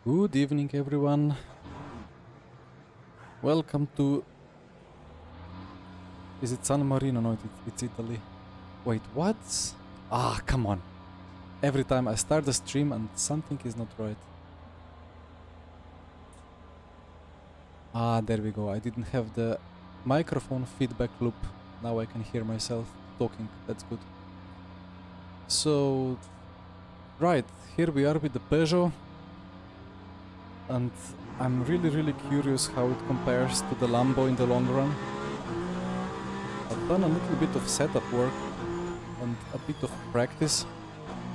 Good evening, everyone. Welcome to... Is it San Marino? No, it's Italy. Wait, what? Ah, come on. Every time I start the stream and something is not right. Ah, there we go. I didn't have the microphone feedback loop. Now I can hear myself talking. That's good. So, right, here we are with the Peugeot. And I'm really curious how it compares to the Lambo in the long run. I've done a little bit of setup work and a bit of practice.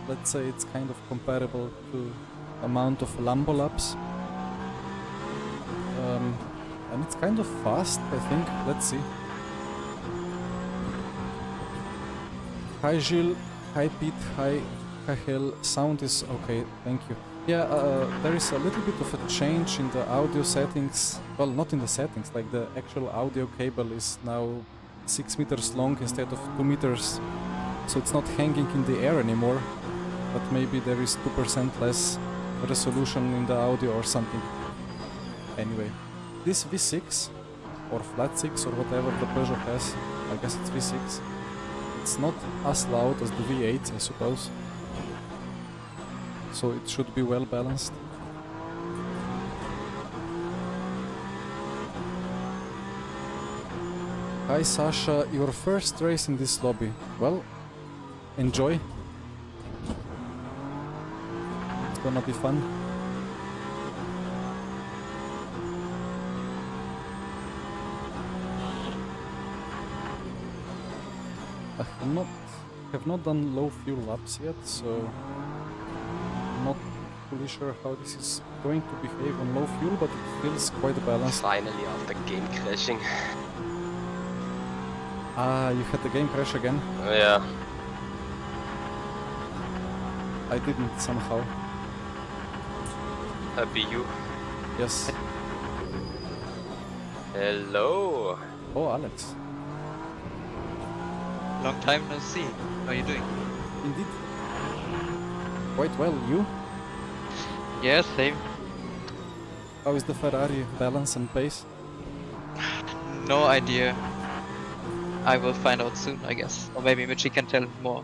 Let's say it's kind of comparable to amount of Lambo laps. And it's kind of fast, I think. Let's see. Hi Gilles, hi Pete, hi Kahel. Sound is okay, thank you. Yeah, there is a little bit of a change in the audio settings. Well, not in the settings, like the actual audio cable is now 6 meters long instead of 2 meters. So it's not hanging in the air anymore. But maybe there is 2% less resolution in the audio or something. Anyway, this V6 or flat 6 or whatever the Peugeot has, I guess it's V6. It's not as loud as the V8, I suppose. So it should be well balanced. Hi Sasha, your first race in this lobby. Well, enjoy. It's gonna be fun. I have not done low fuel laps yet, so I'm not fully sure how this is going to behave on low fuel, but it feels quite balanced. Finally, after game crashing. Ah, you had the game crash again? Yeah. I didn't somehow. Happy you. Yes. Hello. Oh, Alex. Long time no see. How are you doing? Indeed. Quite well, you? Yeah, same. How is the Ferrari balance and pace? No idea. I will find out soon, I guess. Or maybe Mitchie can tell more.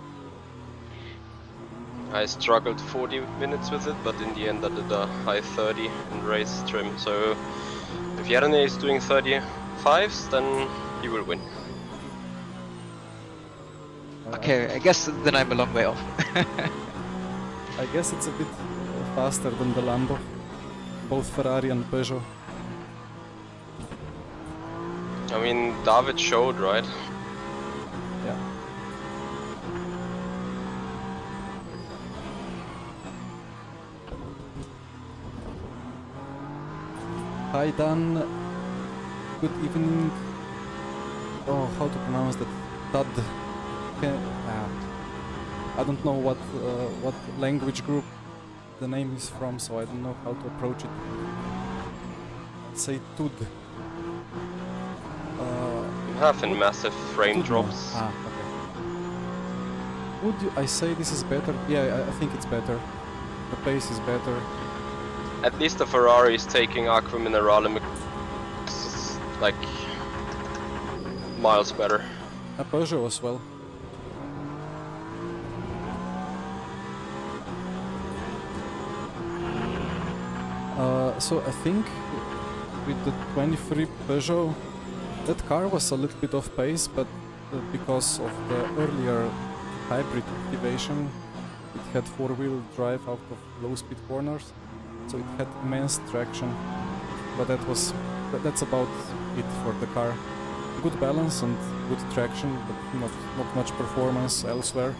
I struggled 40 minutes with it, but in the end I did a high 30 in race trim. So if Järne is doing 35s, then he will win. Okay, I guess then I'm a long way off. I guess it's a bit faster than the Lambo. Both Ferrari and Peugeot. I mean, David showed, right? Yeah. Hi Dan. Good evening. Oh, how to pronounce that? Tad. I don't know what language group the name is from, so I don't know how to approach it. I'd say Tud. You have in massive frame Tud drops. Ah, okay. Would I say this is better? Yeah, I think it's better. The pace is better. At least the Ferrari is taking Aqua Minerale like miles better. A Peugeot as well. So I think with the 23 Peugeot, that car was a little bit off pace, but because of the earlier hybrid activation, it had 4-wheel drive out of low-speed corners, so it had immense traction. But that's about it for the car. Good balance and good traction, but not much performance elsewhere.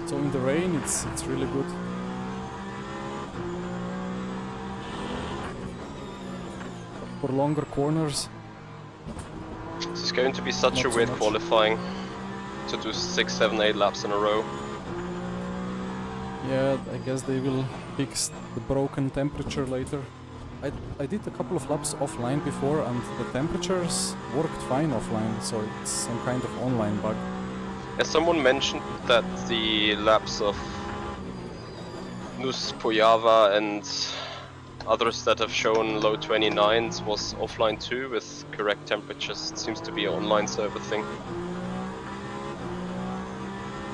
So in the rain, it's really good. For longer corners. This is going to be such Not a so weird much. qualifying to do 6, 7, 8 laps in a row. Yeah, I guess they will fix the broken temperature later. I did a couple of laps offline before and the temperatures worked fine offline, so it's some kind of online bug. As someone mentioned that the laps of Nus, Pojava and others that have shown low 29s was offline too with correct temperatures. It seems to be an online server thing.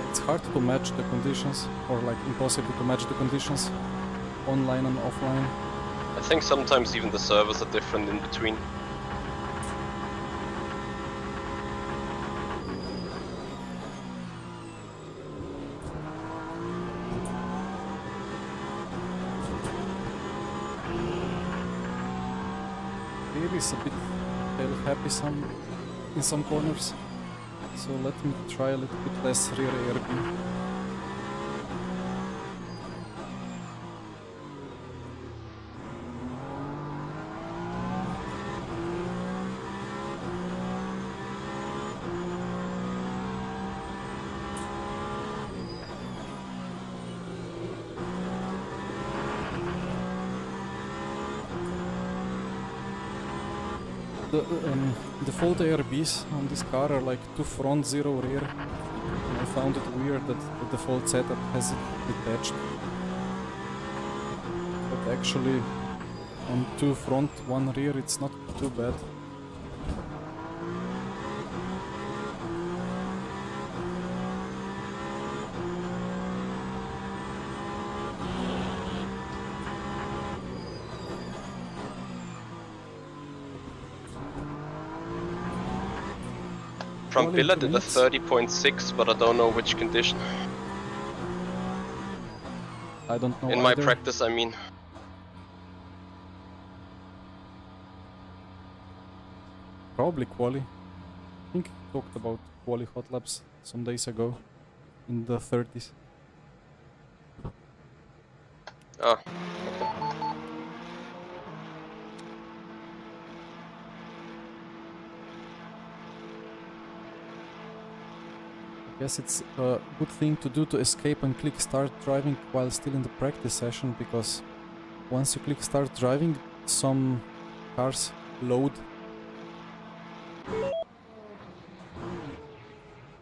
It's hard to match the conditions, or like impossible to match the conditions, online and offline. I think sometimes even the servers are different in between. Is a bit tail happy in some corners, so let me try a little bit less rear air beam. The default ARBs on this car are like 2 front, 0 rear. And I found it weird that the default setup has it detached. But actually on 2 front, 1 rear it's not too bad. From Villa did a 30.6, but I don't know which condition. I don't know in either. my practice, I mean. Probably quali. I think we talked about quali hot laps some days ago in the 30s. Ah. Guess it's a good thing to do to escape and click start driving while still in the practice session, because once you click start driving, some cars load.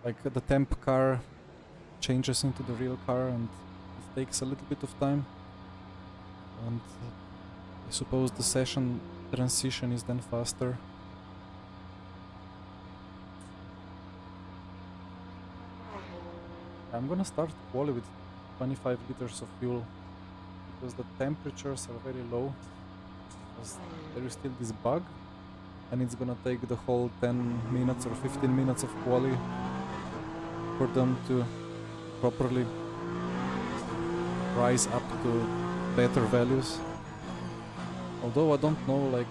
Like the temp car changes into the real car and it takes a little bit of time. And I suppose the session transition is then faster. I'm gonna start quali with 25 liters of fuel because the temperatures are very low, because there is still this bug and it's gonna take the whole 10 minutes or 15 minutes of quali for them to properly rise up to better values. Although I don't know, like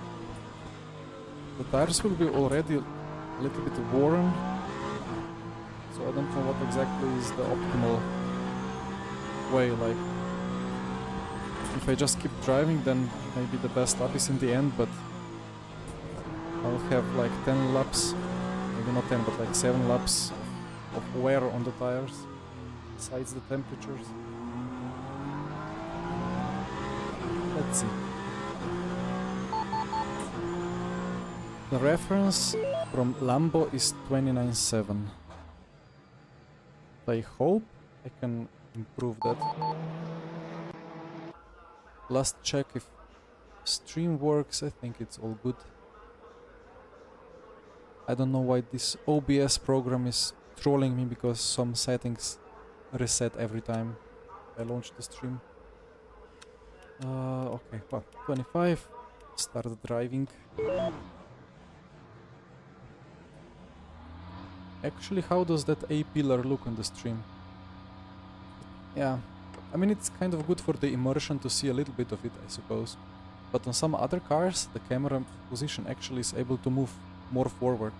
the tires will be already a little bit worn. So I don't know what exactly is the optimal way, like if I just keep driving then maybe the best lap is in the end, but I'll have like 10 laps, maybe not 10 but like 7 laps of wear on the tires, besides the temperatures. Let's see. The reference from Lambo is 29.7. I hope I can improve that. Last check if stream works. I think it's all good. I don't know why this OBS program is trolling me, because some settings reset every time I launch the stream. Okay, well, 25. Start driving. Actually, how does that A pillar look on the stream? Yeah, I mean it's kind of good for the immersion to see a little bit of it, I suppose. But on some other cars, the camera position actually is able to move more forward.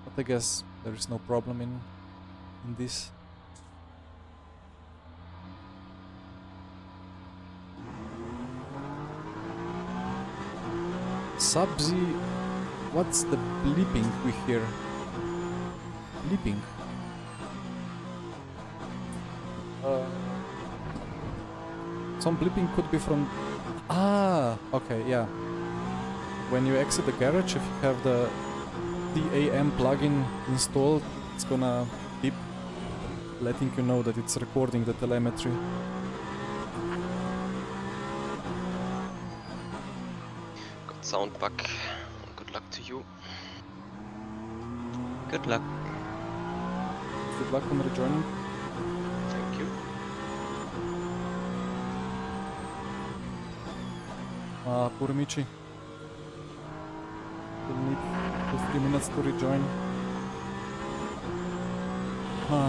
But I guess there is no problem in this. Sub-Z. What's the bleeping we hear? Bleeping? Some bleeping could be from... Ah! Okay, yeah. When you exit the garage, if you have the DAM plugin installed, it's gonna beep. letting you know that it's recording the telemetry. Got sound bug. Good luck to you. Good luck. Good luck on rejoining. Thank you. Poor Michi. Will need 2-3 minutes to rejoin.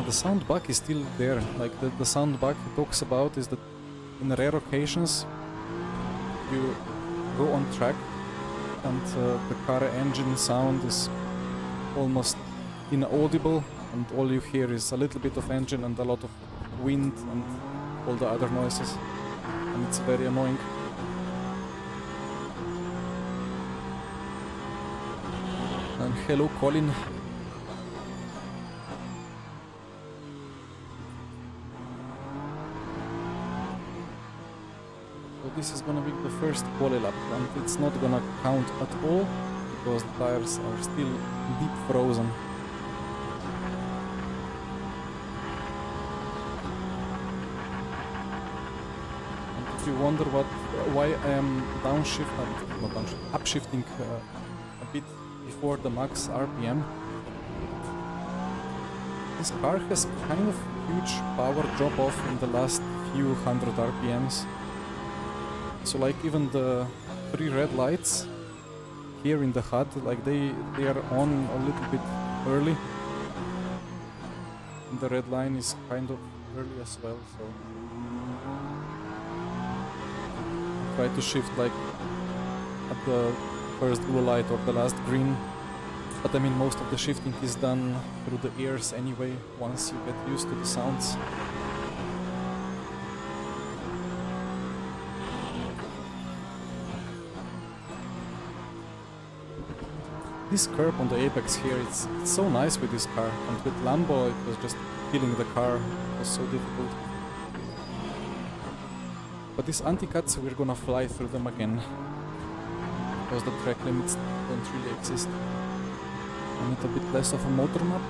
The sound bug is still there. Like the sound bug he talks about is that in rare occasions you go on track and the car engine sound is almost inaudible, and all you hear is a little bit of engine and a lot of wind and all the other noises, and it's very annoying. And hello Colin. So this is gonna be the first quali lap, and it's not gonna count at all because the tires are still deep frozen. And if you wonder why I am upshifting a bit before the max RPM, this car has kind of huge power drop off in the last few hundred RPMs. So like even the 3 red lights here in the HUD, like they are on a little bit early. And the red line is kind of early as well, so try to shift like at the first blue light or the last green. But I mean, most of the shifting is done through the ears anyway, once you get used to the sounds. This curb on the apex here, it's so nice with this car, and with Lambo it was just killing the car, it was so difficult. But these anti-cuts, we're gonna fly through them again, because the track limits don't really exist. I need a bit less of a motor map.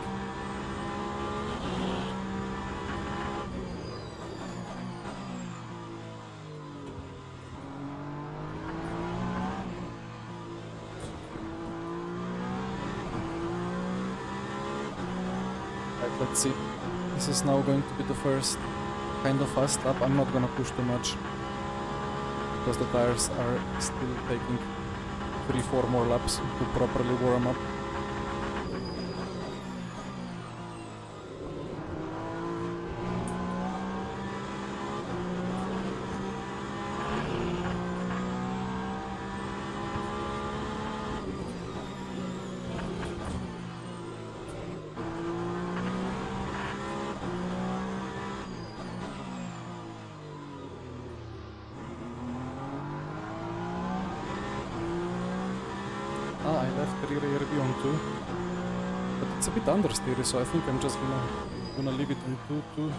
Right, let's see. This is now going to be the first kind of fast lap. I'm not gonna push too much, because the tires are still taking 3-4 more laps to properly warm up. I left rear ARB on 2, but it's a bit understeery, so I think I'm just gonna leave it on 2-2.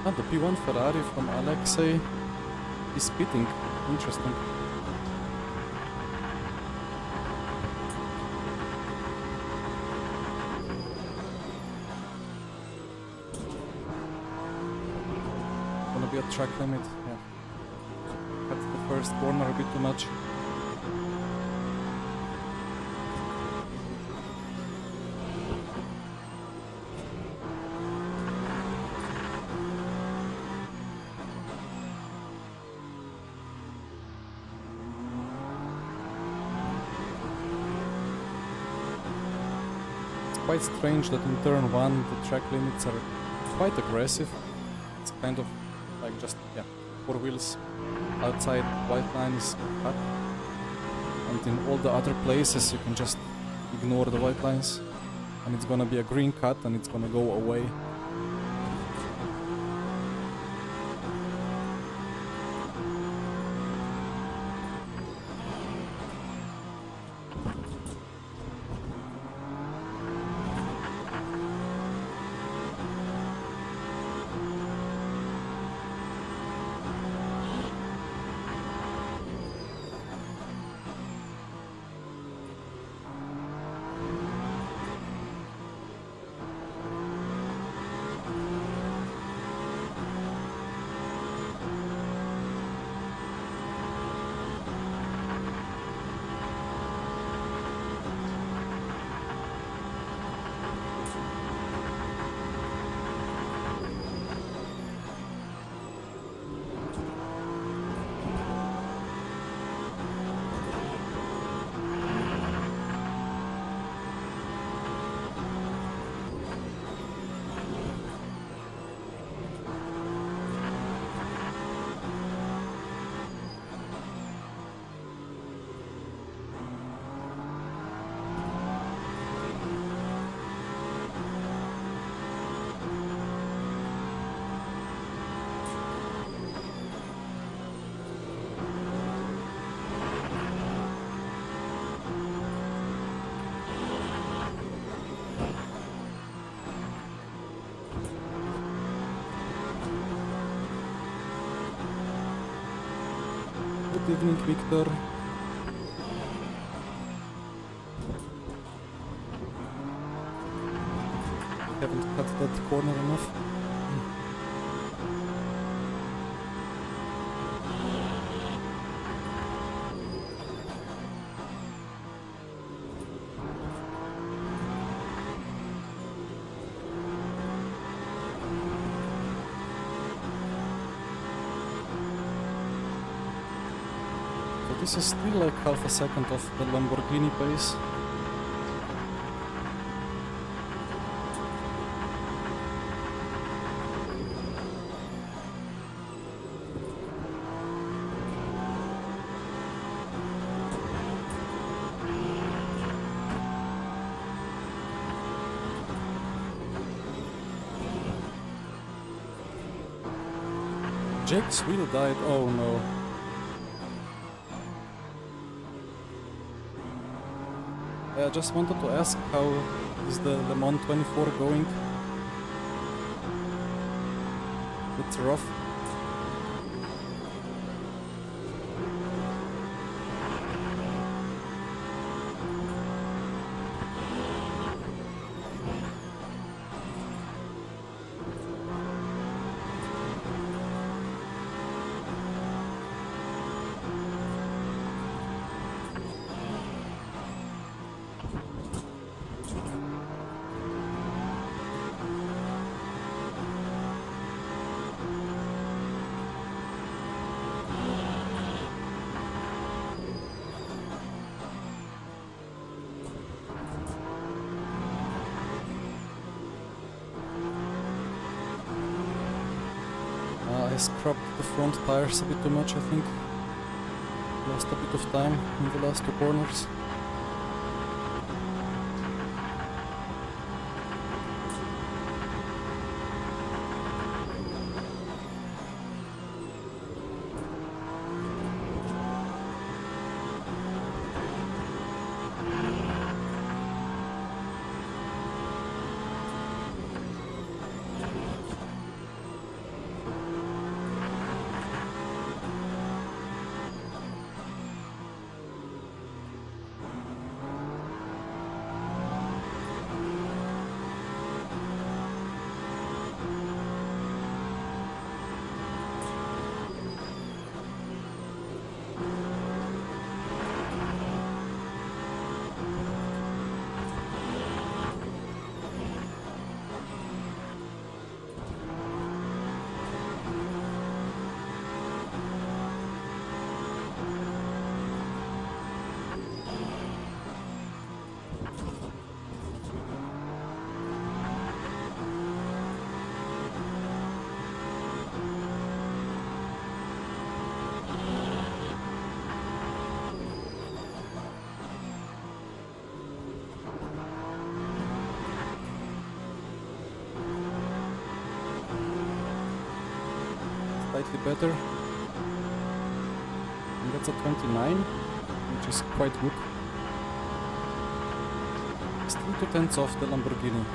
Ah, the P1 Ferrari from Alexei is pitting. Interesting. Gonna be a track limit, yeah. Cut the first corner a bit too much. Quite strange that in turn 1 the track limits are quite aggressive. It's kind of like just, yeah, 4 wheels outside white line is cut. And in all the other places you can just ignore the white lines. And it's gonna be a green cut and it's gonna go away. Good evening, Victor. Haven't cut that corner enough. This is still like half a second off the Lamborghini pace. Jake's wheel died, oh no. I just wanted to ask how is the Le Mans 24 going? It's rough. I scrubbed the front tires a bit too much, I think. Lost a bit of time in the last 2 corners. better. And that's a 29, which is quite good. Still 2/10 off the Lamborghini.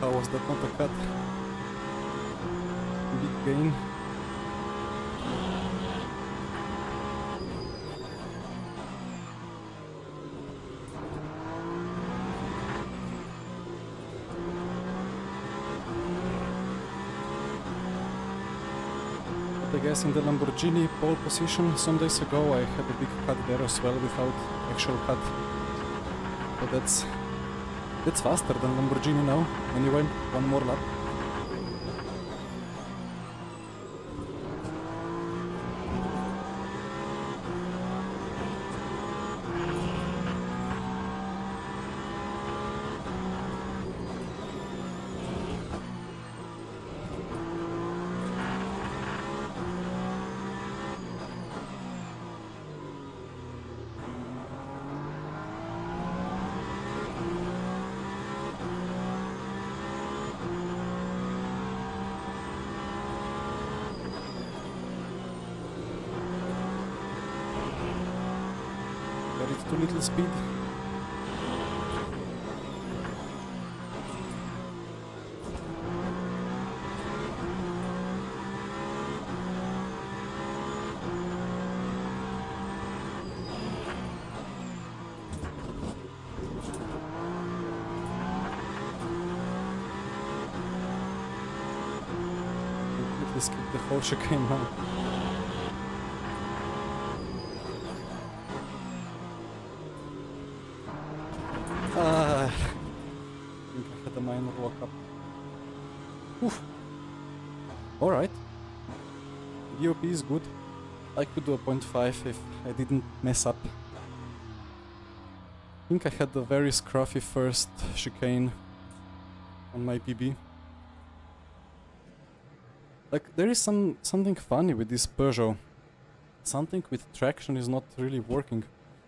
How was that not a cut? Big gain. But I guess in the Lamborghini pole position some days ago I had a big cut there as well without actual cut. But that's faster than Lamborghini now. Anyway, one more lap. Too little speed. Completely skip the whole chicane now. I think I had a minor lock-up. Oof. Alright. DOP is good. I could do a 0.5 if I didn't mess up. I think I had a very scruffy first chicane on my PB. Like, there is something funny with this Peugeot. Something with traction is not really working.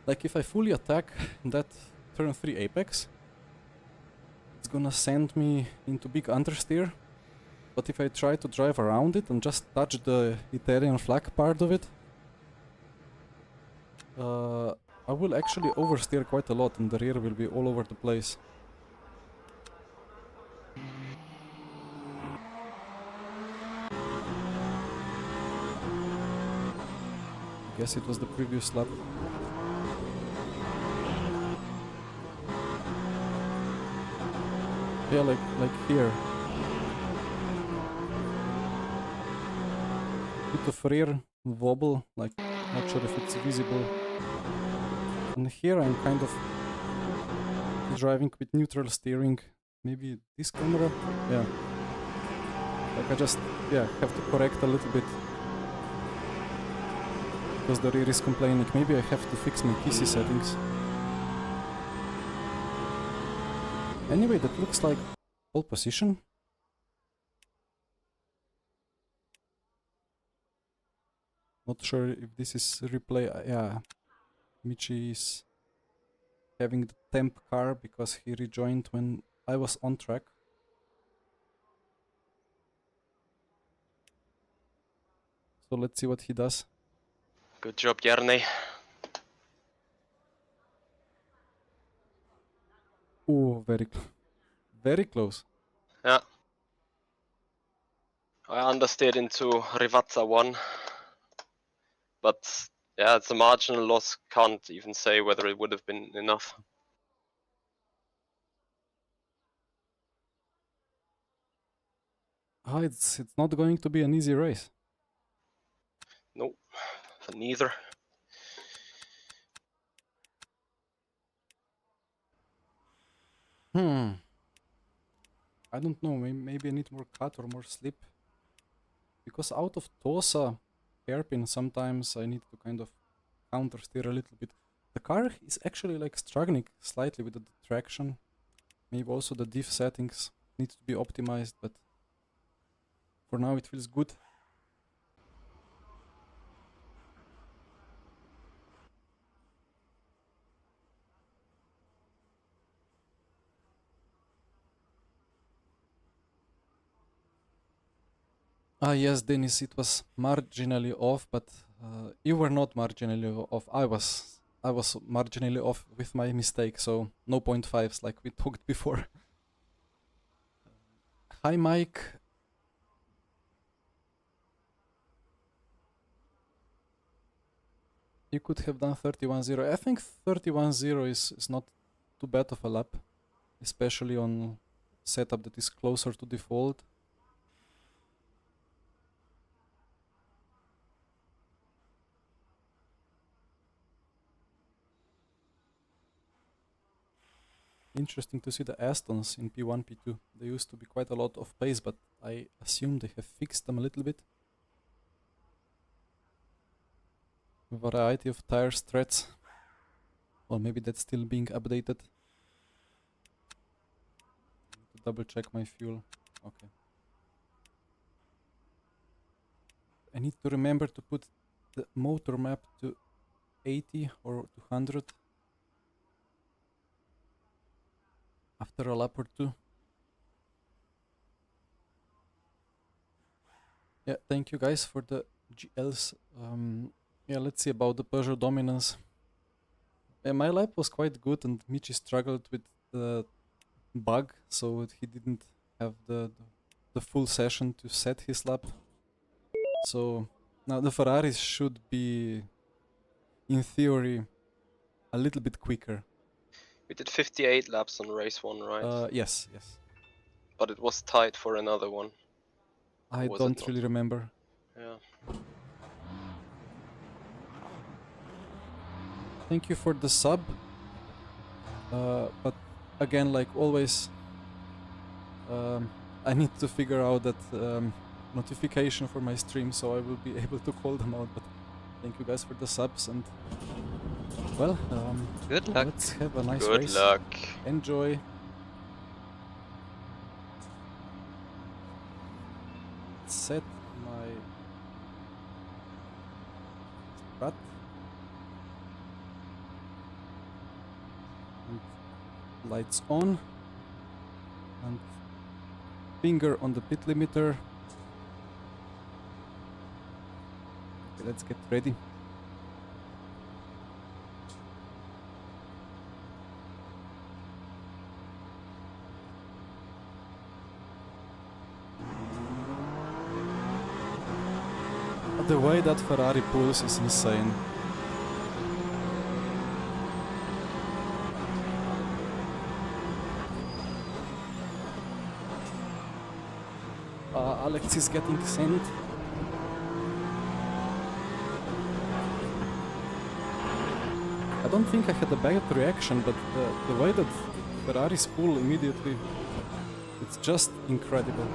Like, if I fully attack that turn 3 apex, it's gonna send me into big understeer. But if I try to drive around it and just touch the Italian flag part of it, I will actually oversteer quite a lot and the rear will be all over the place. I guess it was the previous lap. Yeah, like here. Bit of rear wobble, like not sure if it's visible. And here I'm kind of driving with neutral steering. Maybe this camera? Yeah. Like I just, yeah, have to correct a little bit. Because the rear is complaining. Maybe I have to fix my PC settings. Anyway, that looks like pole position. Not sure if this is replay. Yeah, Michi is having the temp car because he rejoined when I was on track. So let's see what he does. Good job, Jarny. Oh, very close. Yeah. I understeered into Rivazza 1. But yeah, it's a marginal loss. Can't even say whether it would have been enough. Oh, it's not going to be an easy race. Nope, neither. I don't know, maybe I need more cut or more slip. Because out of Tosa hairpin, sometimes I need to kind of counter steer a little bit. The car is actually like struggling slightly with the traction. Maybe also the diff settings need to be optimized, but for now it feels good. Ah yes, Dennis, it was marginally off, but you were not marginally off. I was marginally off with my mistake, so no 0.5s like we talked before. Hi, Mike. You could have done 31.0. I think 31.0 is not too bad of a lap, especially on setup that is closer to default. Interesting to see the Astons in P1, P2. They used to be quite a lot of pace, but I assume they have fixed them a little bit. A variety of tire threads. Or maybe that's still being updated. Need to double check my fuel. Okay. I need to remember to put the motor map to 80 or 200 after a lap or two. Yeah, thank you guys for the GLs. Yeah, let's see about the Peugeot dominance. Yeah, my lap was quite good and Michi struggled with the bug, so he didn't have the full session to set his lap. So now the Ferraris should be, in theory, a little bit quicker. We did 58 laps on race 1, right? Yes. But it was tight for another one. I don't really remember. Yeah. Thank you for the sub. But again, like always, I need to figure out that notification for my stream, so I will be able to call them out. But thank you guys for the subs, and well, Good luck. let's have a nice Good race. luck. Enjoy. Set my strat. And lights on. And finger on the pit limiter. Okay, let's get ready. The way that Ferrari pulls is insane. Alex is getting sent. I don't think I had a bad reaction, but the way that Ferraris pull immediately, it's just incredible.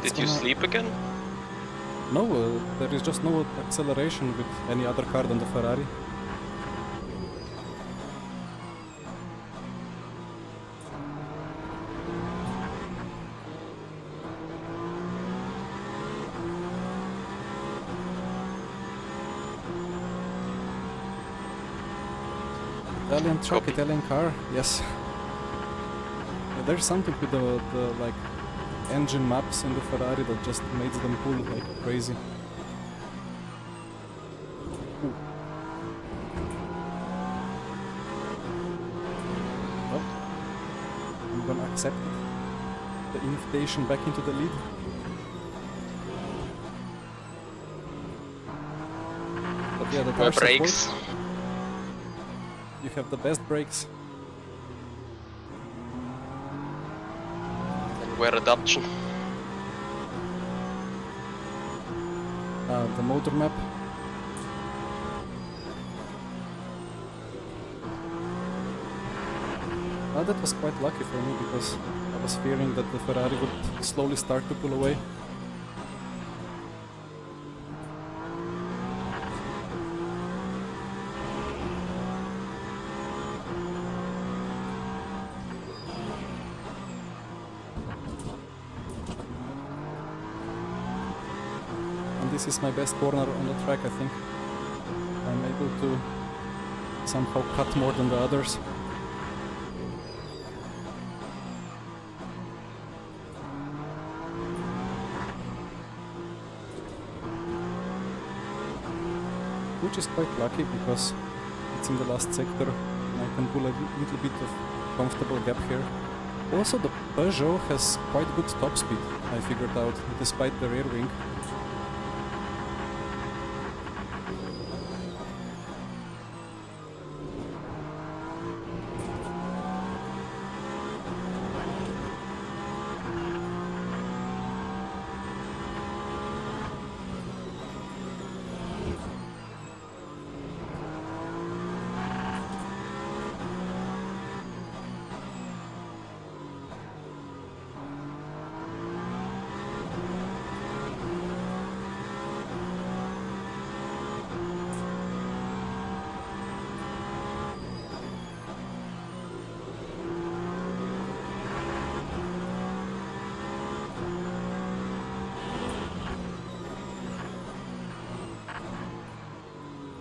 Did you sleep again? No, there is just no acceleration with any other car than the Ferrari. Italian truck, Italian car, yes. Yeah, there's something with the like engine maps in the Ferrari that just makes them pull like crazy. Ooh. Well, I'm gonna accept the invitation back into the lead. But yeah, the My tire brakes. support, you have the best brakes. And wear adaptation. The motor map. That was quite lucky for me because I was fearing that the Ferrari would slowly start to pull away. This is my best corner on the track, I think. I'm able to somehow cut more than the others. Which is quite lucky because it's in the last sector and I can pull a little bit of comfortable gap here. Also the Peugeot has quite good top speed, I figured out, despite the rear wing.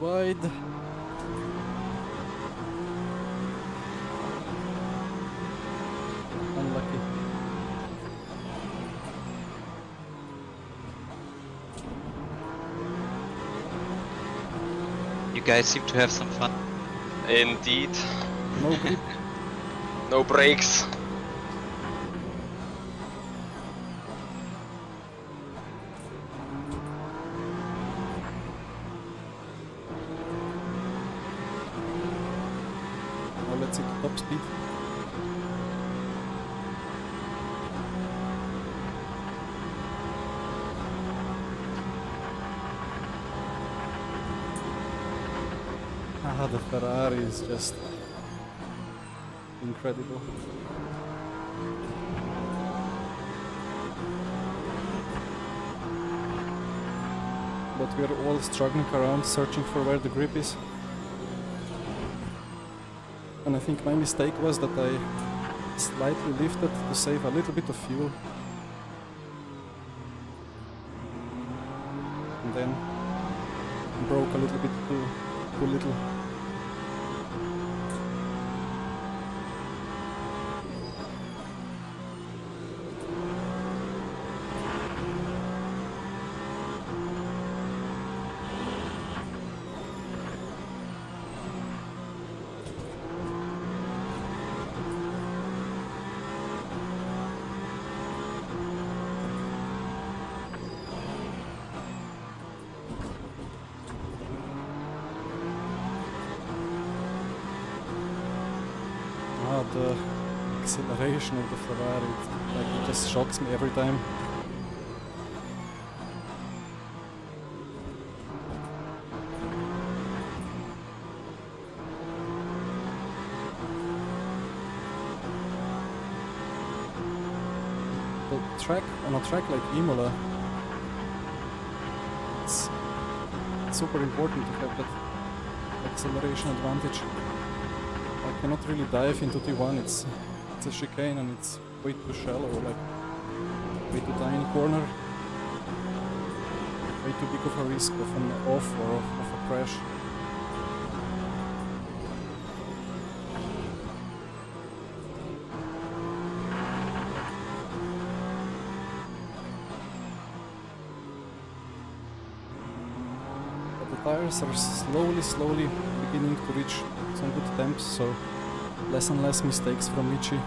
Wide. Unlucky. You guys seem to have some fun. Indeed. No grip. No brakes. Now let's see the top speed. Ah, the Ferrari is just incredible. But we are all struggling around, searching for where the grip is. And I think my mistake was that I slightly lifted to save a little bit of fuel. And then broke a little bit too little. The acceleration of the Ferrari, it just shocks me every time. The track, on a track like Imola, it's super important to have that acceleration advantage. I cannot really dive into T1, it's a chicane and it's way too shallow, like way too tiny corner. Way too big of a risk of an off or of a crash. But the tires are slowly beginning to reach some good temps, so less and less mistakes from Michi.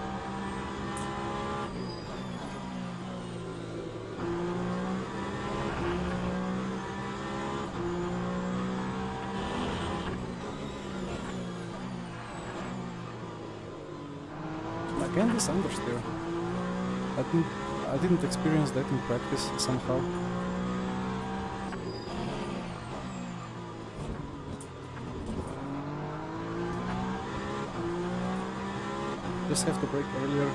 Again, this understeer. I didn't experience that in practice somehow. Just have to brake earlier.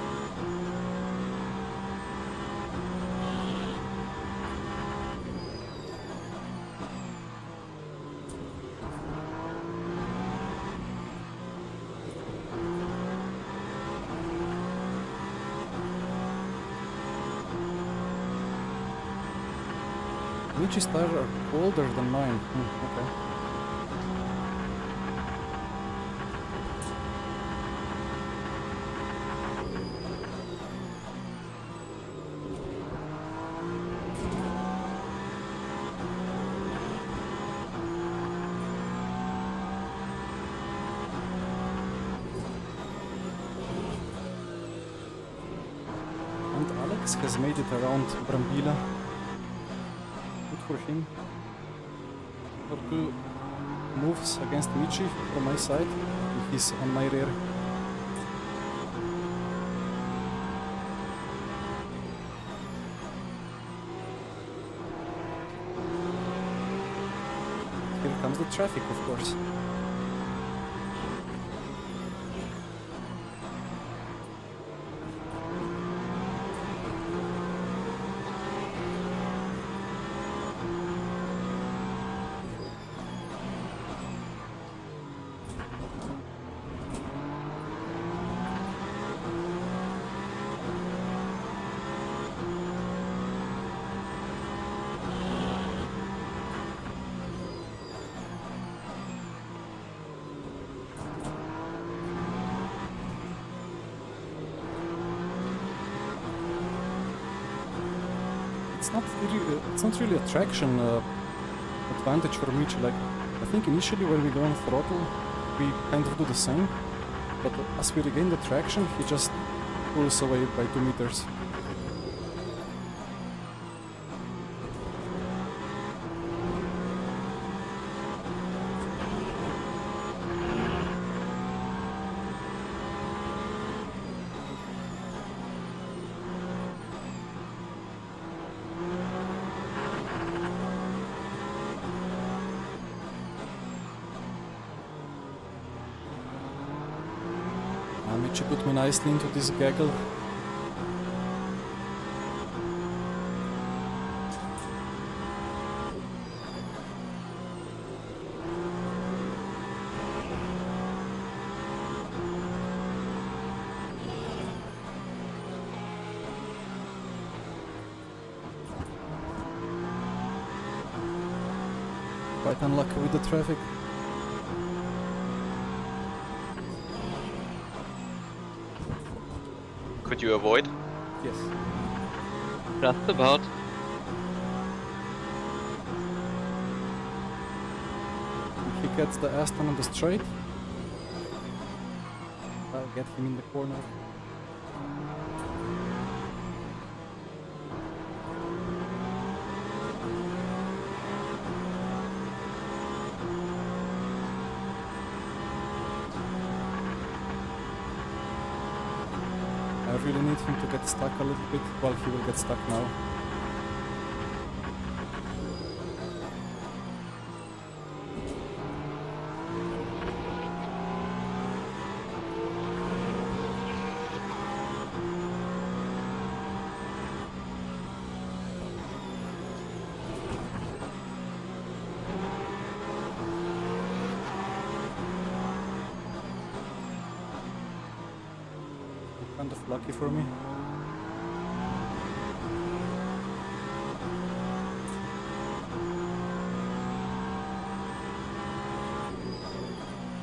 Michi's tires are colder than mine. Okay. And Alex has made it around Brambilla. For him. For 2 moves against Michi from my side, if he's on my rear. Here comes the traffic, of course. It's not really a traction advantage for Michi. Like, I think initially when we go on throttle, we kind of do the same, but as we regain the traction, he just pulls away by 2 meters. Michi put me nicely into this gaggle. Quite unlucky with the traffic. Could you avoid? Yes. Just about. If he gets the Aston on the straight, I'll get him in the corner. I really need him to get stuck a little bit. Well, he will get stuck now. kind of lucky for me.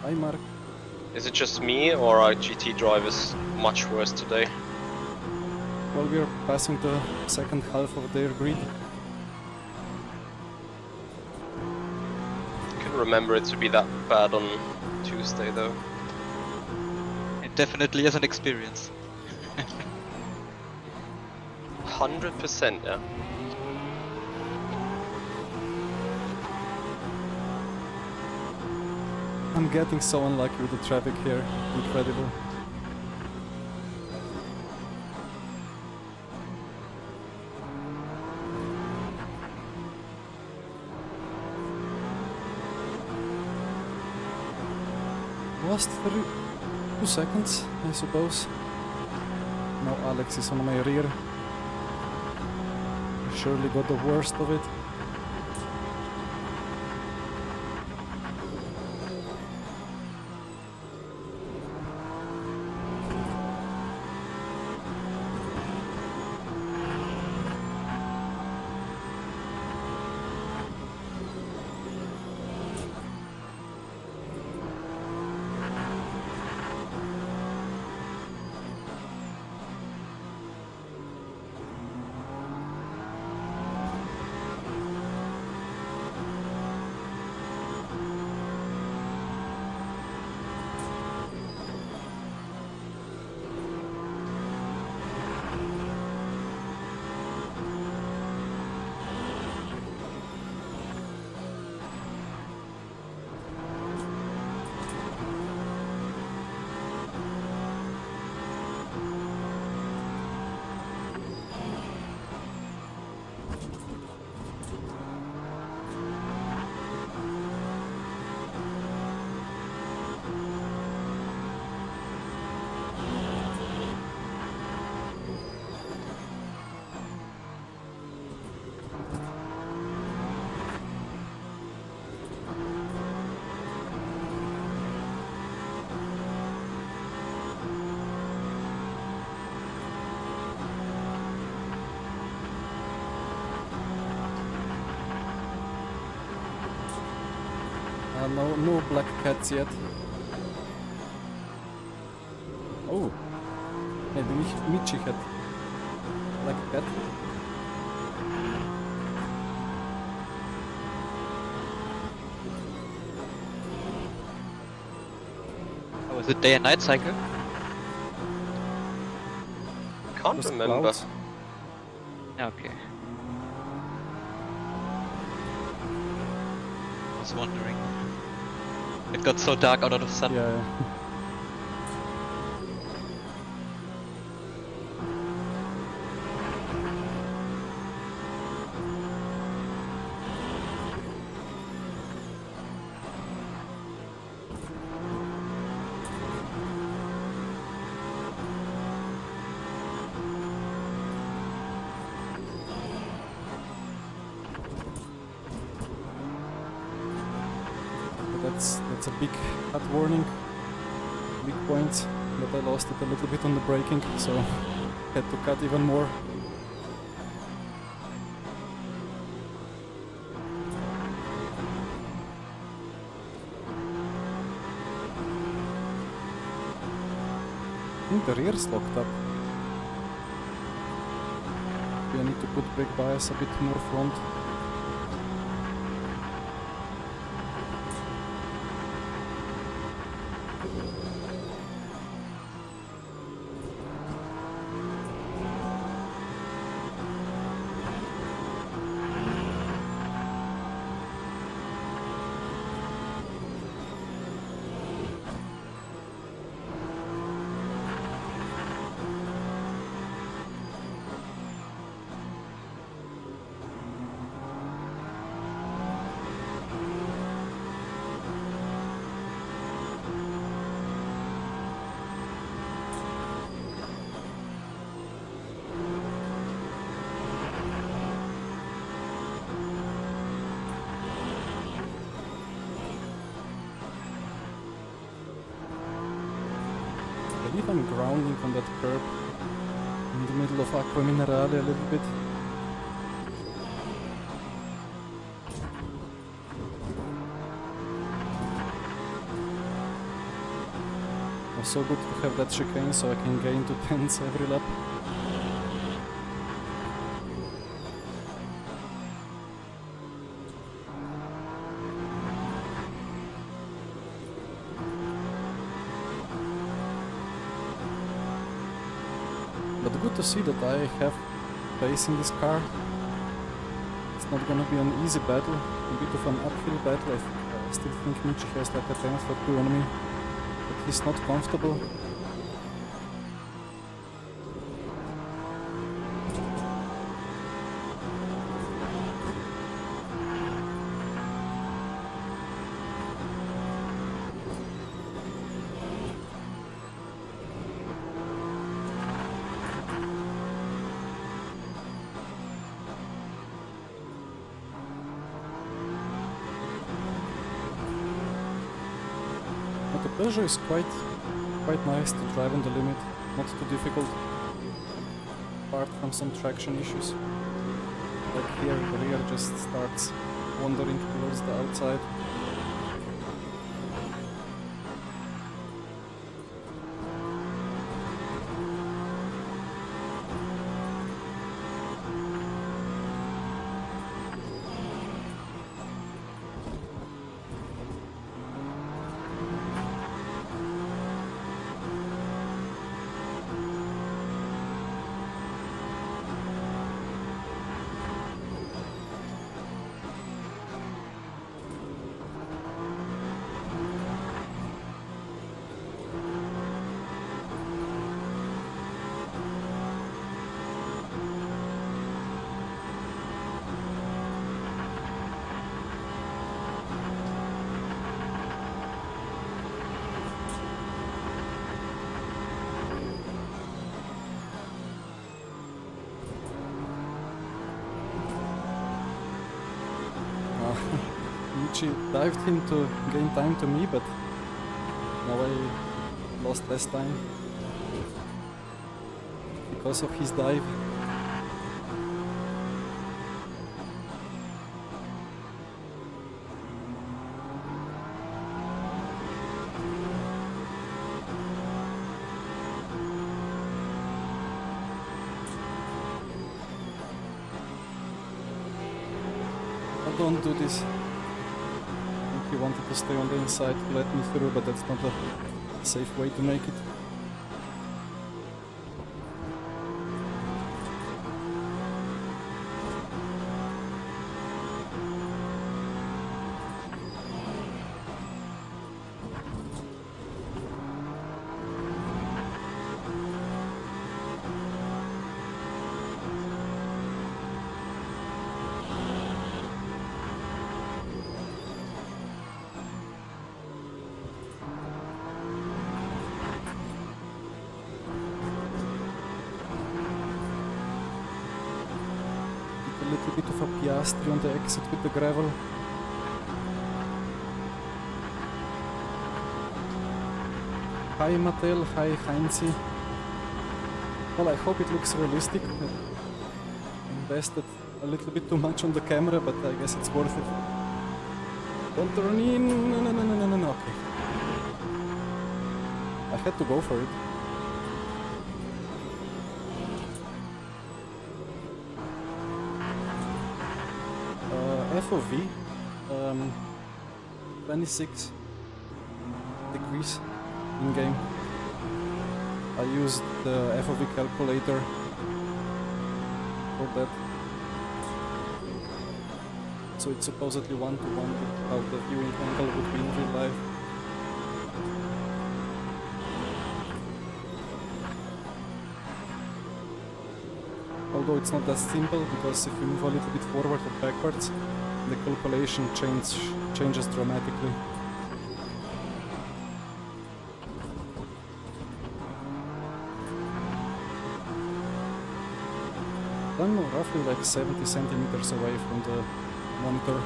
Hi, Mark. Is it just me, or are GT drivers much worse today? Well, we are passing the second half of their grid. I couldn't remember it to be that bad on Tuesday though. It definitely is an experience. 100%, yeah. I'm getting so unlucky with the traffic here. Incredible. Lost 2 seconds, I suppose. Now Alex is on my rear. I surely got the worst of it. No black cats yet. Oh, maybe Michi had black cat. Oh, is it day and night cycle? Can't Just remember. clouds. Okay. I was wondering. It got so dark out of the sun. Yeah. That's a big cut warning, big point, but I lost it a little bit on the braking, so had to cut even more. I think the rear's locked up. Maybe I need to put brake bias a bit more front. believe I'm grounding on that curb in the middle of Aqua Minerale a little bit. Also good to have that chicane so I can gain 2 tenths every lap. But good to see that I have pace in this car. It's not gonna be an easy battle, a bit of an uphill battle. I still think Michi has like a tenth or 2 on me, but he's not comfortable. But the Peugeot is quite nice to drive on the limit, not too difficult, apart from some traction issues. Like here, the rear just starts wandering towards the outside. Michi dived him to gain time to me, but now I lost less time because of his dive. Don't do this. He wanted to stay on the inside to let me through, but that's not a safe way to make it. A little bit of a piastri on the exit with the gravel. Hi Mattel, hi Heinzi. Well, I hope it looks realistic. I invested a little bit too much on the camera, but I guess it's worth it. Don't turn in. No. Okay. I had to go for it. FOV, 26 degrees in game. I used the FOV calculator for that. So it's supposedly 1-to-1 with how the viewing angle would be in real life. Although it's not that simple, because if you move a little bit forward or backwards, the calculation changes dramatically. I'm roughly like 70 centimeters away from the monitor.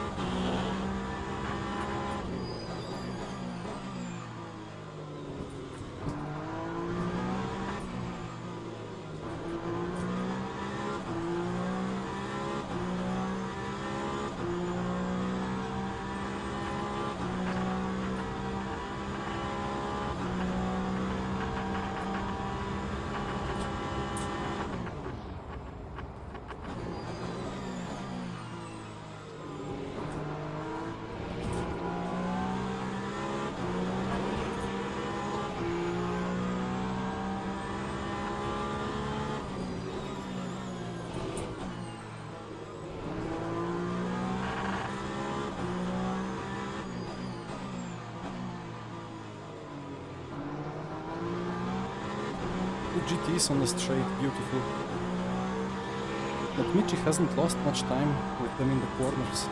GTs on the straight, beautiful. But Michi hasn't lost much time with them in the corners.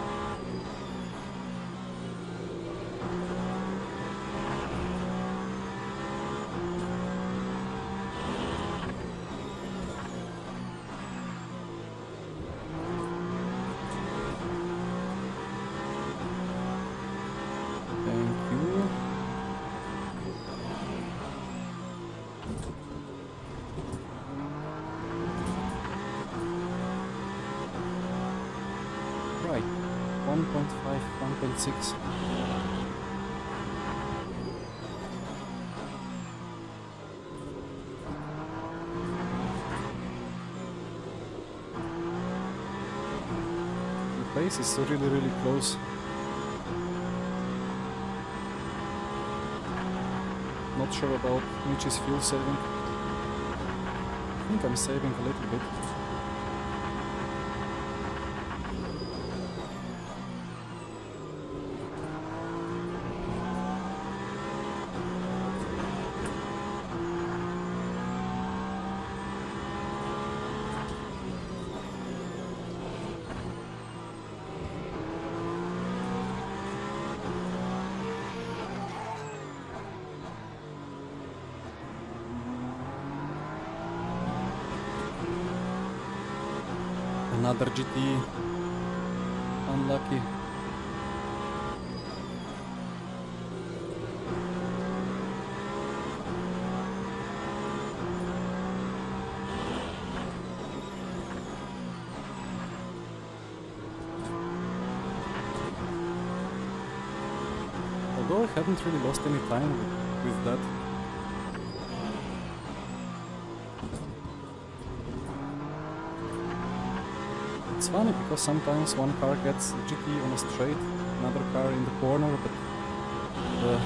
Right, 1.5, 1.6. The place is really close. Not sure about Michi's fuel saving. I think I'm saving a little bit. Another GT. Unlucky. Although I haven't really lost any time with that. It's funny because sometimes one car gets a GT on a straight, another car in the corner, but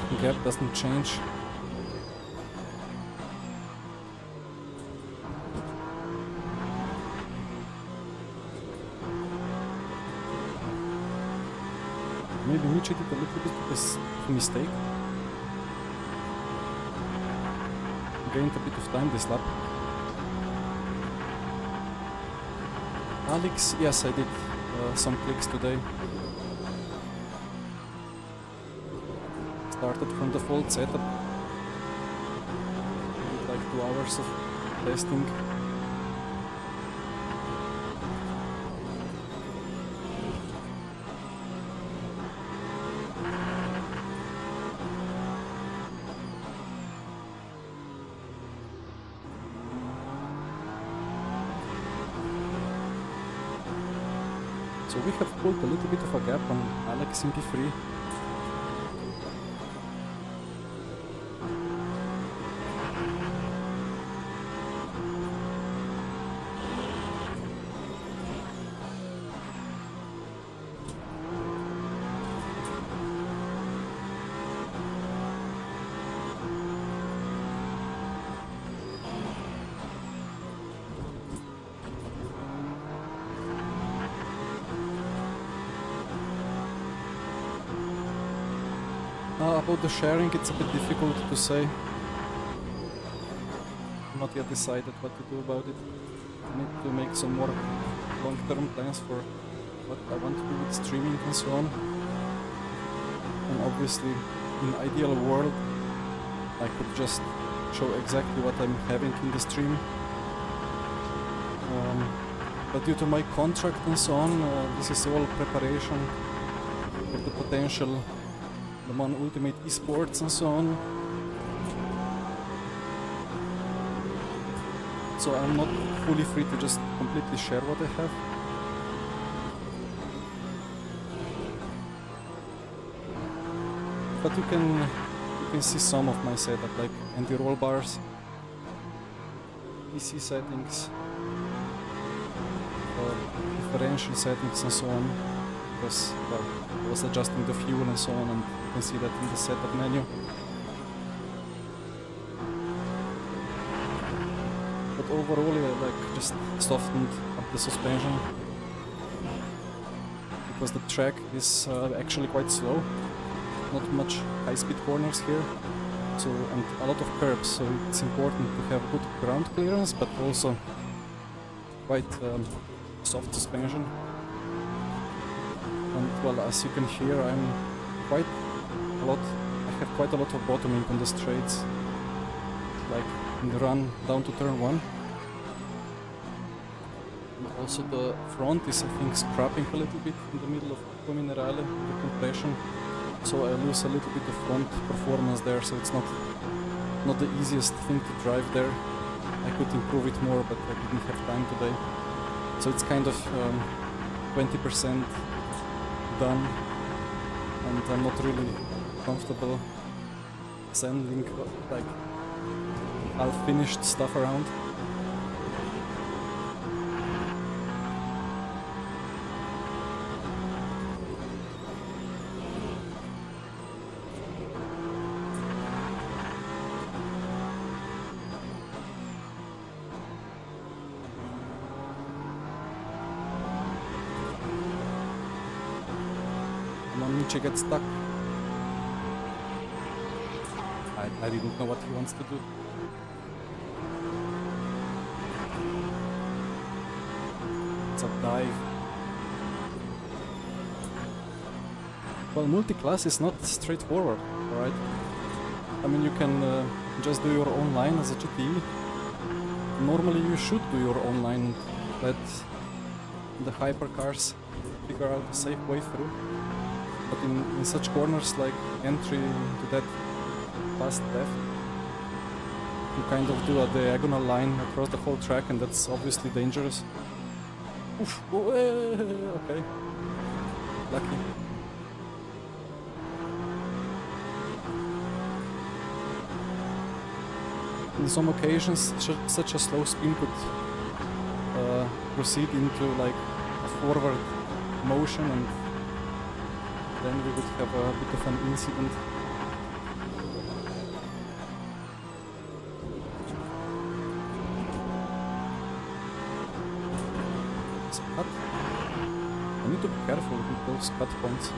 the gap doesn't change. Maybe Michi did a little bit of a mistake. Gained a bit of time this lap. Alex, yes, I did some clicks today. Started from the default setup. Did like 2 hours of testing. So we have pulled a little bit of a gap on Alex in P3. About the sharing, it's a bit difficult to say. Not yet decided what to do about it. I need to make some more long-term plans for what I want to do with streaming and so on. And obviously, in the ideal world, I could just show exactly what I'm having in the stream. But due to my contract and so on, this is all preparation for the potential Le Mans Ultimate Esports and so on. So I'm not fully free to just completely share what I have. But you can see some of my setup, like anti-roll bars, PC settings, differential settings and so on. Because well, I was adjusting the fuel and so on, and you can see that in the setup menu. But overall, I like just softened up the suspension because the track is actually quite slow. Not much high-speed corners here. So, and a lot of curbs, so it's important to have good ground clearance, but also quite soft suspension. And well, as you can hear, I have quite a lot of bottoming on the straights, like in the run down to turn 1. And also the front is, I think, scrapping a little bit in the middle of Minerale, the compression. So I lose a little bit of front performance there, so it's not the easiest thing to drive there. I could improve it more, but I didn't have time today. So it's kind of 20% done, and I'm not really comfortable sending like half-finished stuff around. Michi gets stuck. I didn't know what he wants to do. It's a dive. Well, multi-class is not straightforward, alright? I mean, you can just do your own line as a GTE. Normally you should do your own line, let the hypercars figure out a safe way through. But in such corners like entry to that fast left, you kind of do a diagonal line across the whole track, and that's obviously dangerous. Oof. Oh, okay. Lucky. In some occasions, such a slow spin could proceed into like a forward motion, and then we would have a bit of an incident. It's a cut. I need to be careful with those cut points.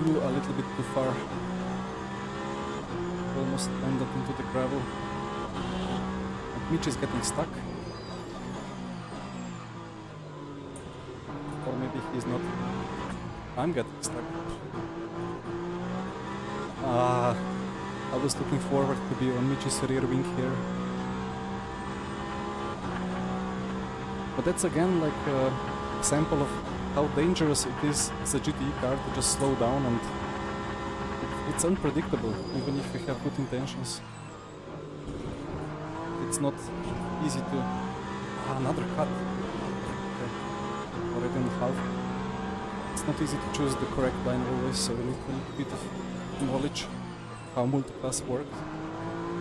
A little bit too far. Almost ended into the gravel. And Mitch is getting stuck. Or maybe he's not. I'm getting stuck. I was looking forward to be on Mitch's rear wing here. But that's again like an example of how dangerous it is as a GTE car to just slow down, and it's unpredictable, even if you have good intentions. It's not easy to... another cut. Okay. Already in half. It's not easy to choose the correct line always, so we need a little bit of knowledge how multi-class works.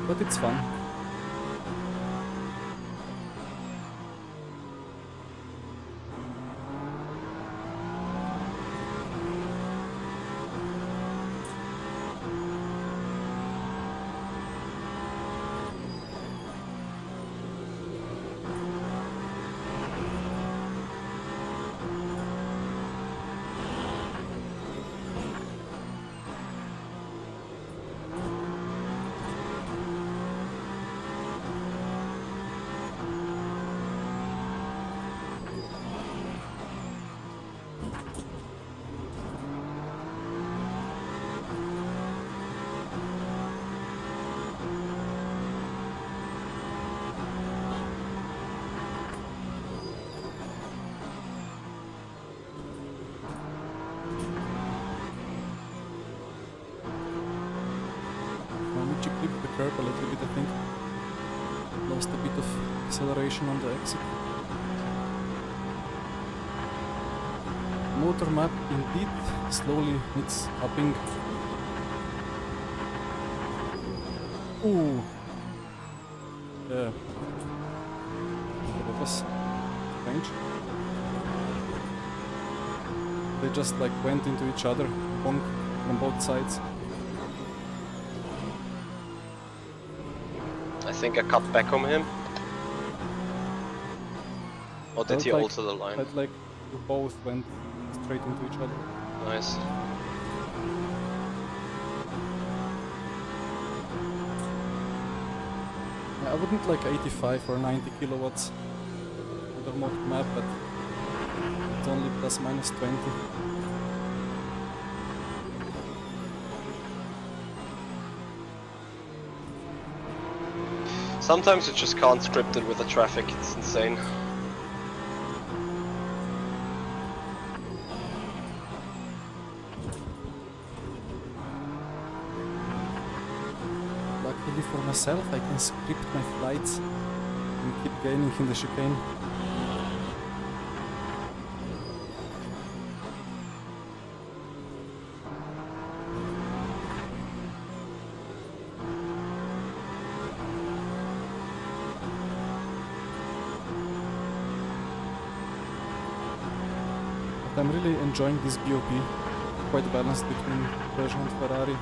But it's fun. flipped the curb a little bit, I think. Lost a bit of acceleration on the exit. Motor map indeed slowly needs upping. Ooh. Yeah. That was strange. They just like went into each other, bonk from both sides. I think I cut back on him. Or did Felt he like- alter the line? Felt like we both went straight into each other. Nice. Yeah, I wouldn't like 85 or 90 kilowatts on the motor map, but it's only plus minus 20. Sometimes you just can't script it with the traffic, it's insane. Luckily for myself, I can script my flights and keep gaining in the chicane. But I'm really enjoying this BOP, quite balanced between Peugeot and Ferrari.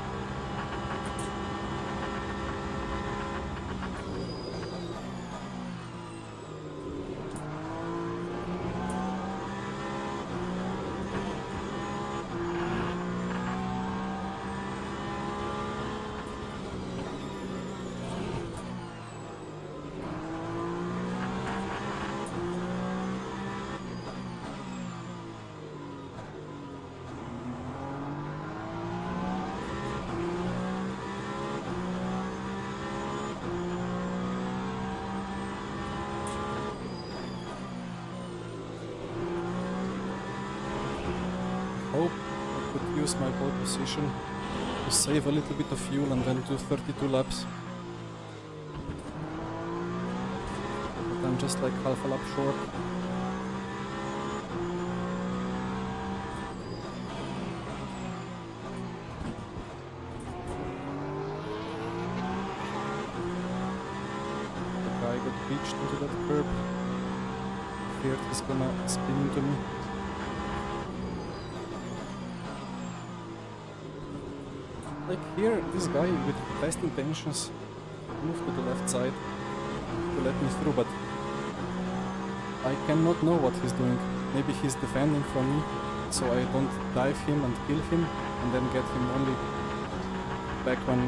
Hope I could use my pole position to save a little bit of fuel and then do 32 laps. But I'm just like half a lap short. The guy got pitched into that curb. Feared he's gonna spin into me. Like here, this guy with best intentions moved to the left side to let me through, but I cannot know what he's doing. Maybe he's defending from me, so I don't dive him and kill him, and then get him only back when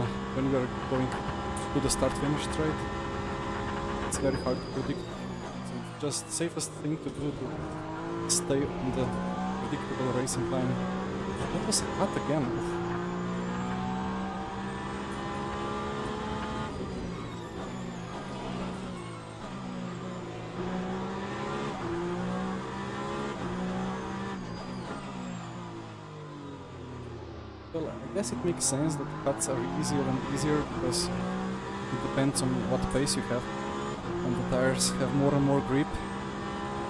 we are going to the start-finish straight. It's very hard to predict. So it's just safest thing to do to stay on the predictable racing line. That was a cut again. Well, I guess it makes sense that cuts are easier and easier because it depends on what pace you have, and the tires have more and more grip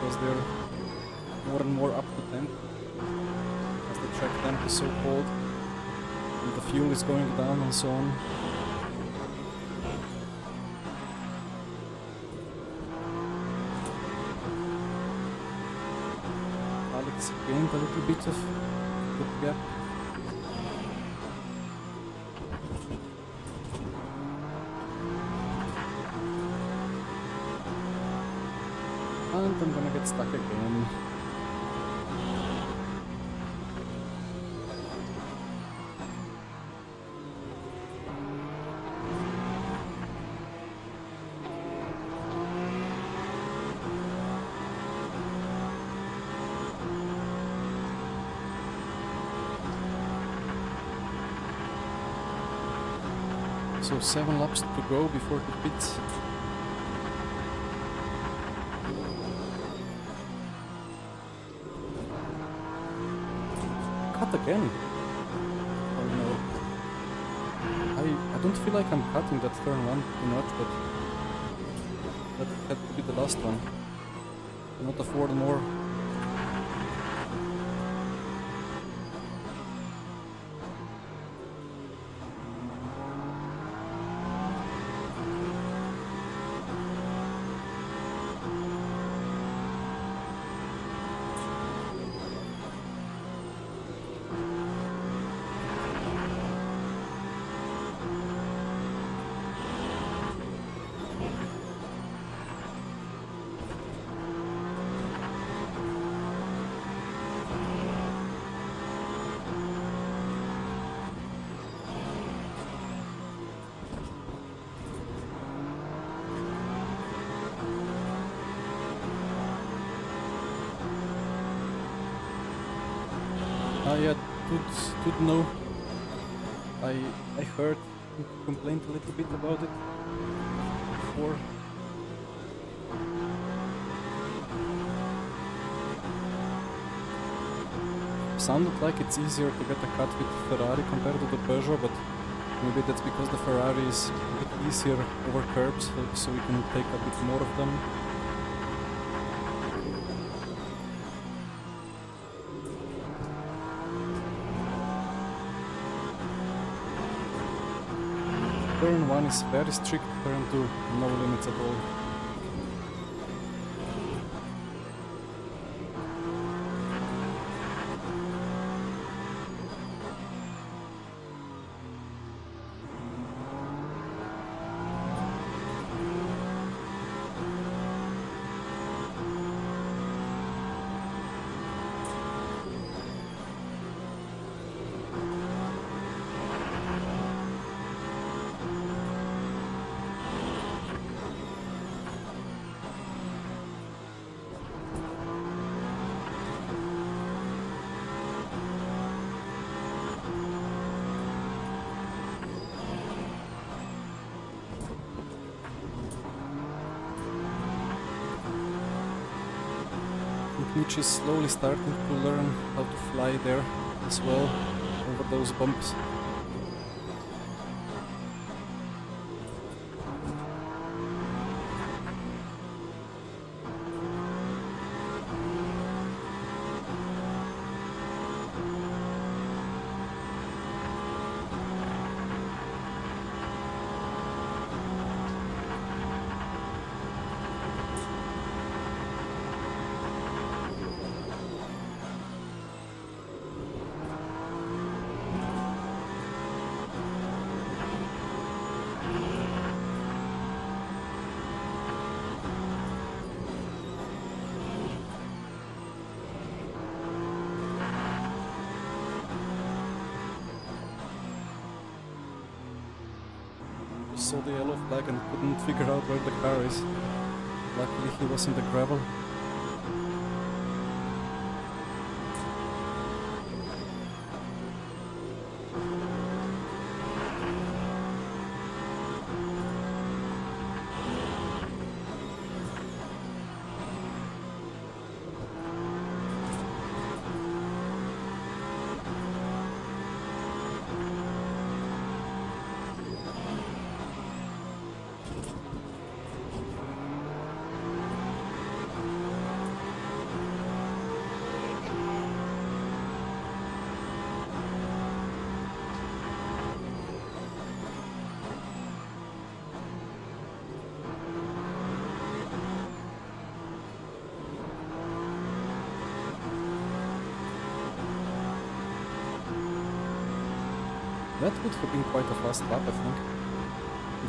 because they're more and more up to temp as the track temp is so cold and the fuel is going down and so on. Alex gained a little bit of good gap. And I'm gonna get stuck again. So 7 laps to go before the pits. Cut again. Oh no. I don't feel like I'm cutting that turn 1 too much, but that had to be the last one. Cannot afford more. Yeah, good know. I heard you complained a little bit about it before. Sounded like it's easier to get a cut with Ferrari compared to the Peugeot, but maybe that's because the Ferrari is a bit easier over curbs, so we can take a bit more of them. Turn 1 is very strict, turn 2 no limits at all. Mitch is slowly starting to learn how to fly there as well, over those bumps. Saw the yellow flag and couldn't figure out where the car is. Luckily he was in the gravel. That would have been quite a fast lap, I think.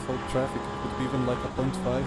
Without traffic, it would be even like a 0.5.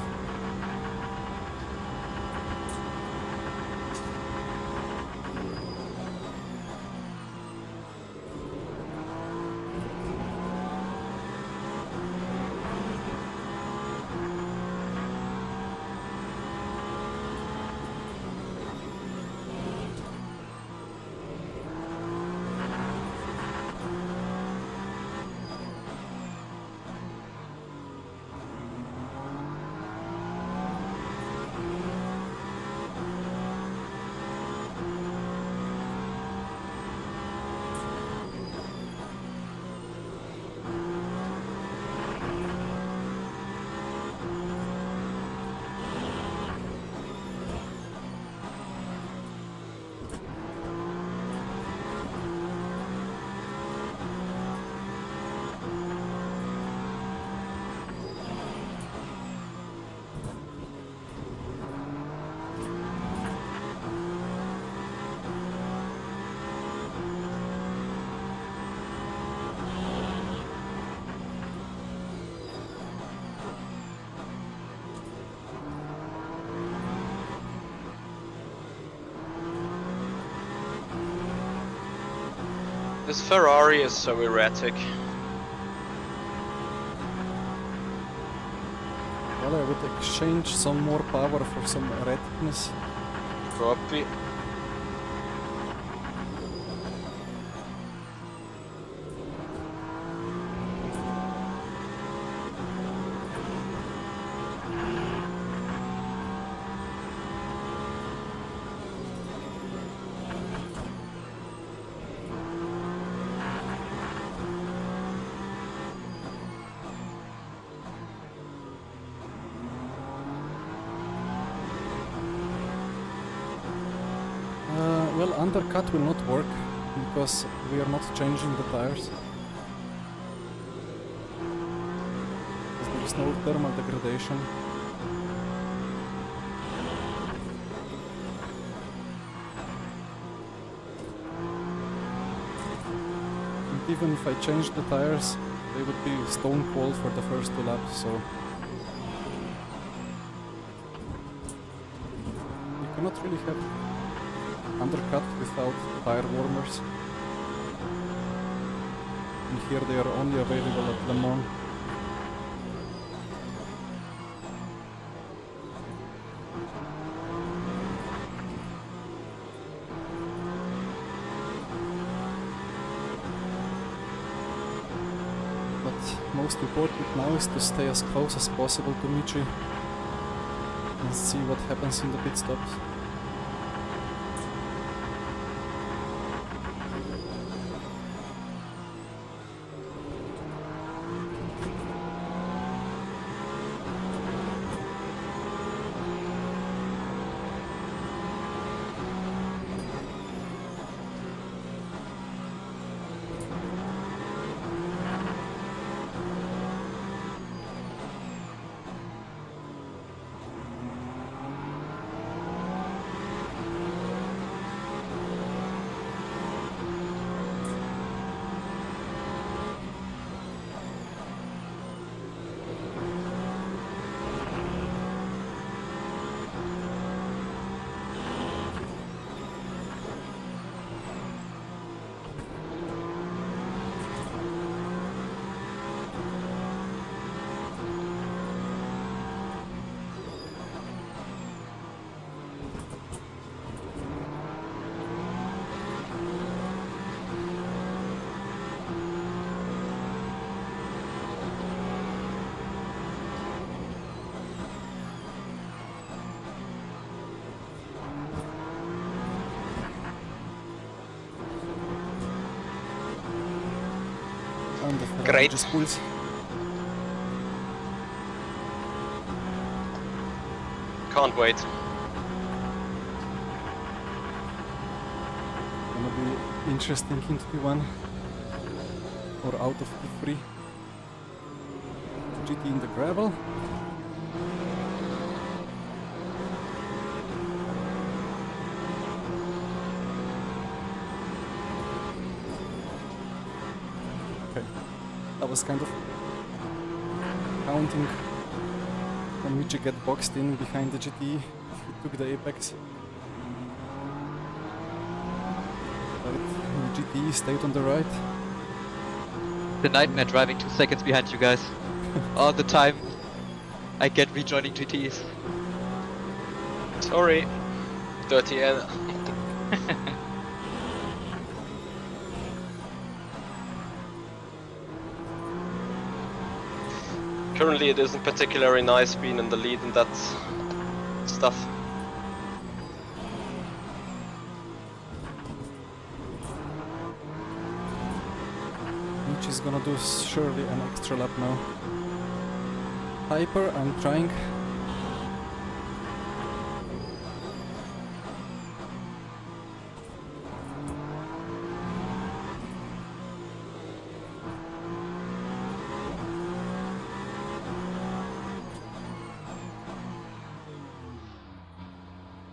This Ferrari is so erratic. Well, I would exchange some more power for some erraticness. Copy. Well, undercut will not work because we are not changing the tires. There is no thermal degradation. And even if I change the tires, they would be stone cold for the first 2 laps, so you cannot really have undercut without tire warmers. And here they are only available at Le Mans. But most important now is to stay as close as possible to Michi and see what happens in the pit stops. And the Ferrari Great. just pulls. Can't wait. Gonna be interesting in P1 or out of P3. GT in the gravel. Okay, that was kind of counting when Michi get boxed in behind the GT. He took the apex. But the GT stayed on the right. The nightmare driving 2 seconds behind you guys. All the time I get rejoining GTs. Sorry. Dirty N. Currently it isn't particularly nice being in the lead in that stuff. Michi's gonna do surely an extra lap now. Hyper, I'm trying.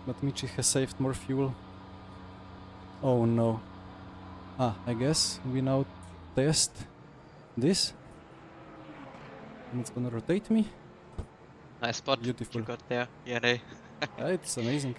But Michi has saved more fuel. Oh no. Ah, I guess we now test this. And it's gonna rotate me. Nice spot Beautiful. you got there, ENA. Yeah, it's amazing.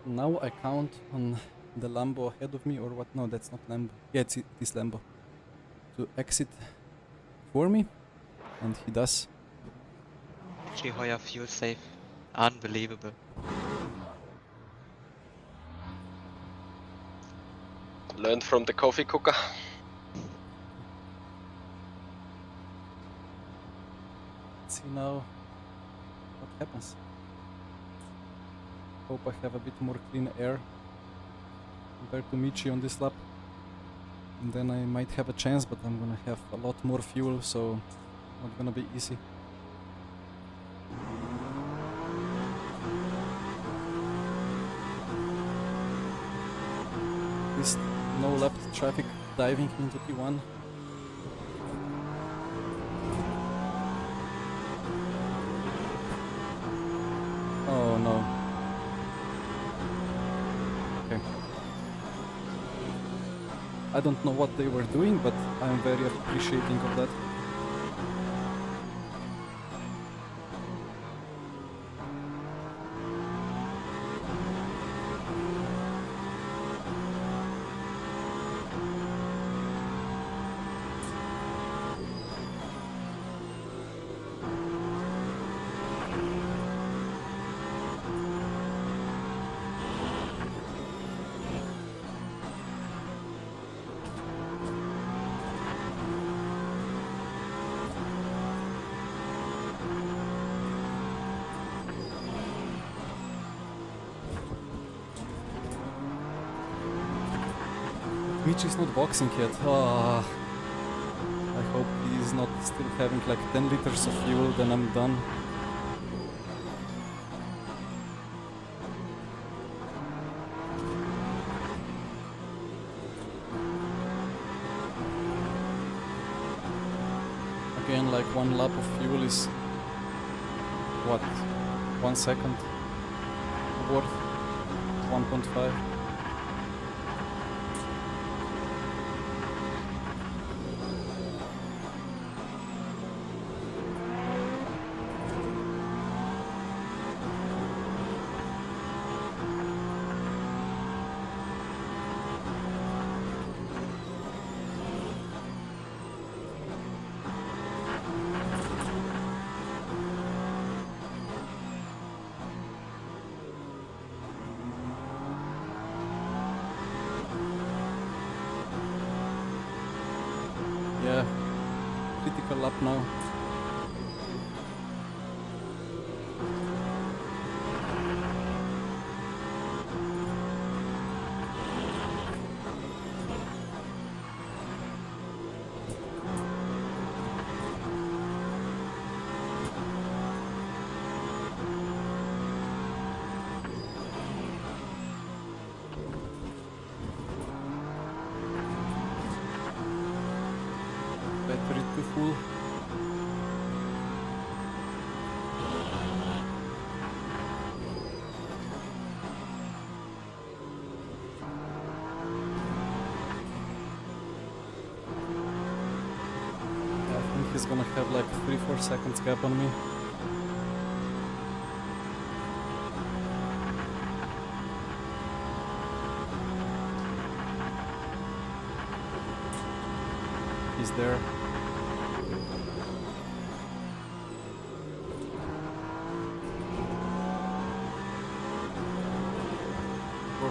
Now I count on the Lambo ahead of me, or what? No, that's not Lambo. Yeah, it is Lambo. To exit for me, and he does. Actually, Hoyer fuel safe. Unbelievable. Learned from the coffee cooker. Let's see now what happens. Hope I have a bit more clean air compared to Michi on this lap. And then I might have a chance, but I'm gonna have a lot more fuel, so not gonna be easy. At least no lap traffic diving into T1. Oh no. Okay. I don't know what they were doing, but I'm very appreciating of that. Mitch is not boxing yet. I hope he is not still having like 10 liters of fuel, then I'm done. Again, like one lap of fuel is what? 1 second worth 1.5. Yeah, critical lap now. Battery too full. I think he's gonna have like 3-4 seconds gap on me. He's there.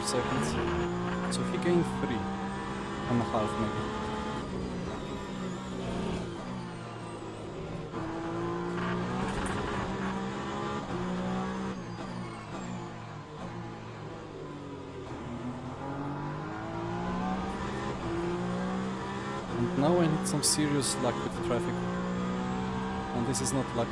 Seconds. So he gained 3.5 maybe. And now I need some serious luck with traffic. And this is not luck.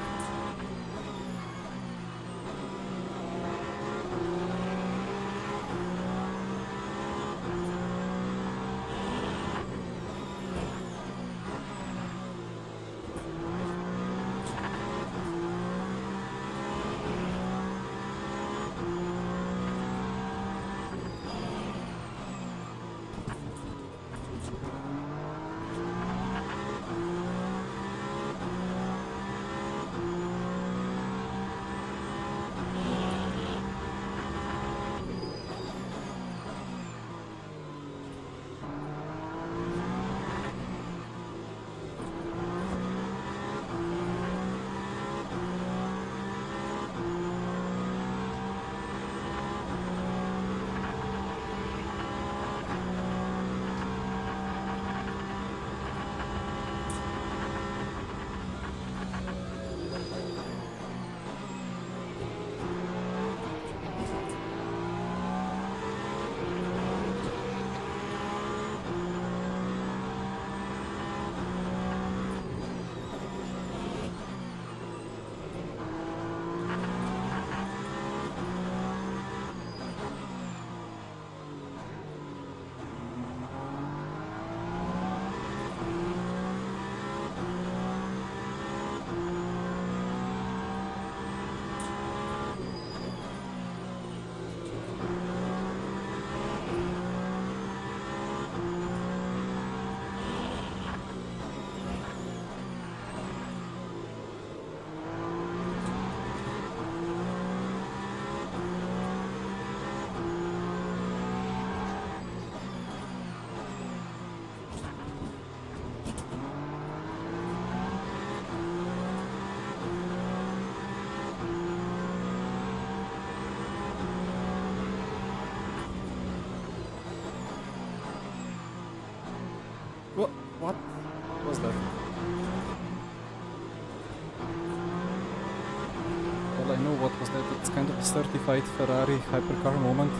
Well, I know what was that. It's kind of a certified Ferrari hypercar moment.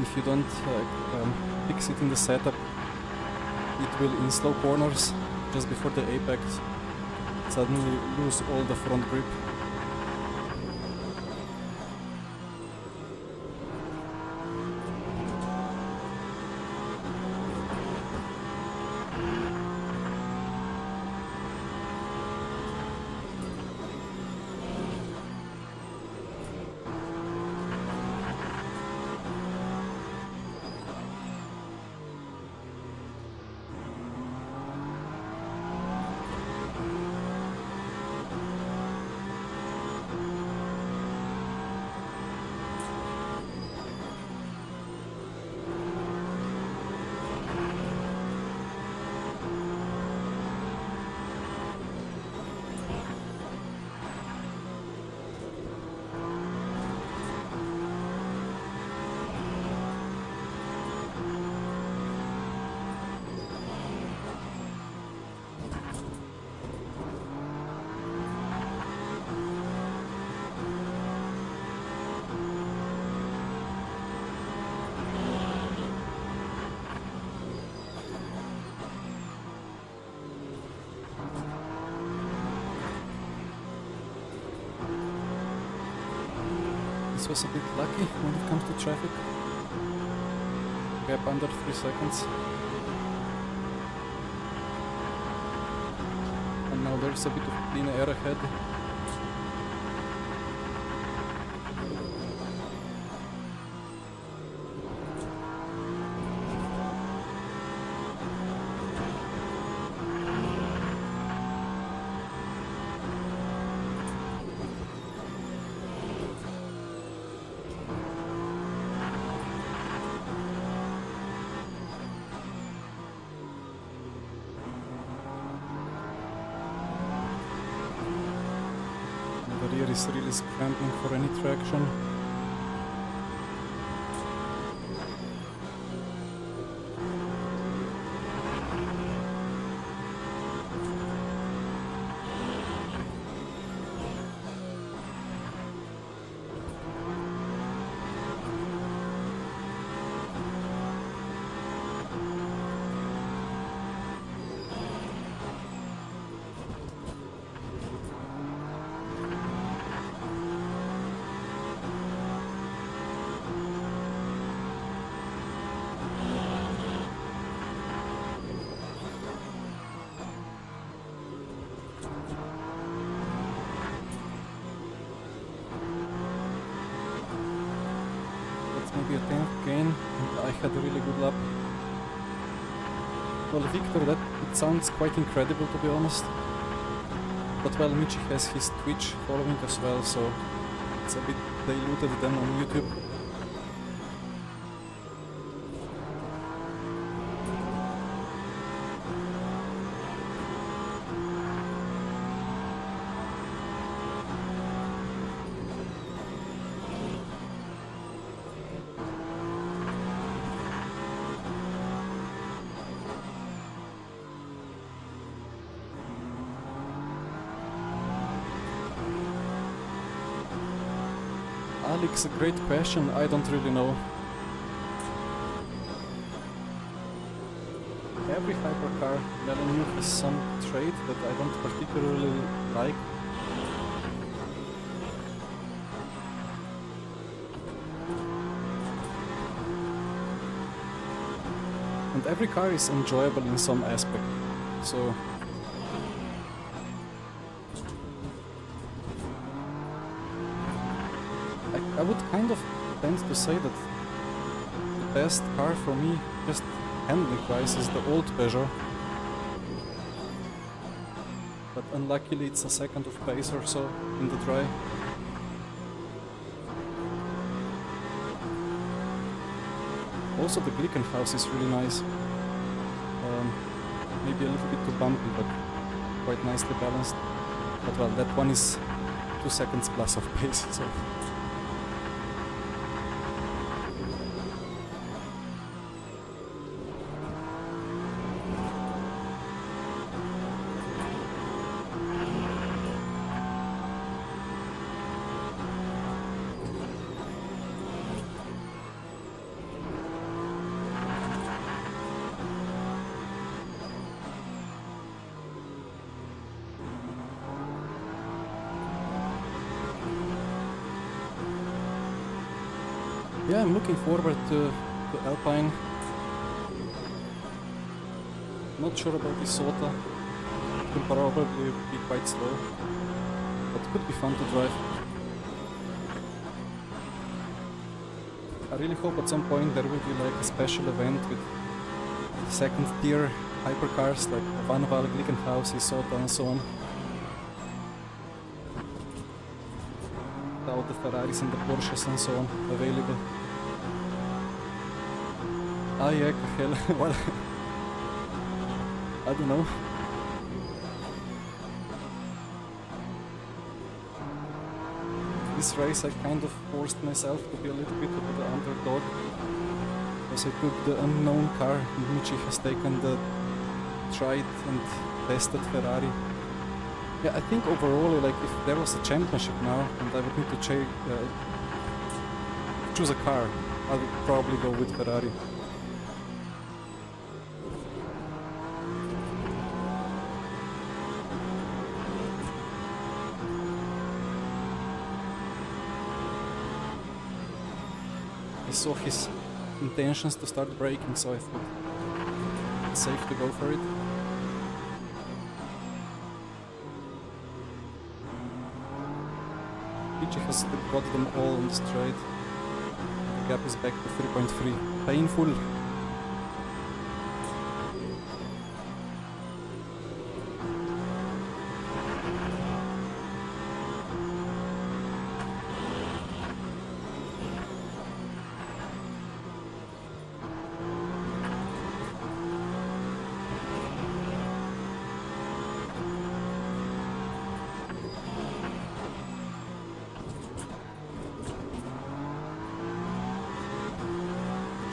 If you don't fix it in the setup, it will, in slow corners, just before the apex, suddenly lose all the front grip. This was a bit lucky when it comes to traffic. Gap under 3 seconds. And now there's a bit of clean air ahead. The rear is really scrambling for any traction. Maybe a 10th gain, and I had a really good lap. Well, Victor, that it sounds quite incredible, to be honest. But well, Michi has his Twitch following as well, so it's a bit diluted then on YouTube. Alex, a great question, I don't really know. Every hypercar Melanie has some trait that I don't particularly like. And every car is enjoyable in some aspect, so I would kind of tend to say that the best car for me, just handling-wise, is the old Peugeot. But unluckily it's a second of pace or so in the dry. Also the Glickenhaus is really nice. Maybe a little bit too bumpy, but quite nicely balanced. But well, that one is 2 seconds plus of pace, so... Yeah, I'm looking forward to Alpine. Not sure about Isota. It will probably be quite slow, but could be fun to drive. I really hope at some point there will be like a special event with second tier hypercars like Vanwall, Glickenhaus, Isota and so on. Without the Ferraris and the Porsches and so on available. Ah yeah, hell, well, I don't know. This race I kind of forced myself to be a little bit of the underdog, because I took the unknown car and Michi has taken the tried and tested Ferrari. Yeah, I think overall, like if there was a championship now and I would need to choose a car, I would probably go with Ferrari. I saw his intentions to start braking, so I thought it's safe to go for it. Pichi has got them all on the straight. The gap is back to 3.3. Painful.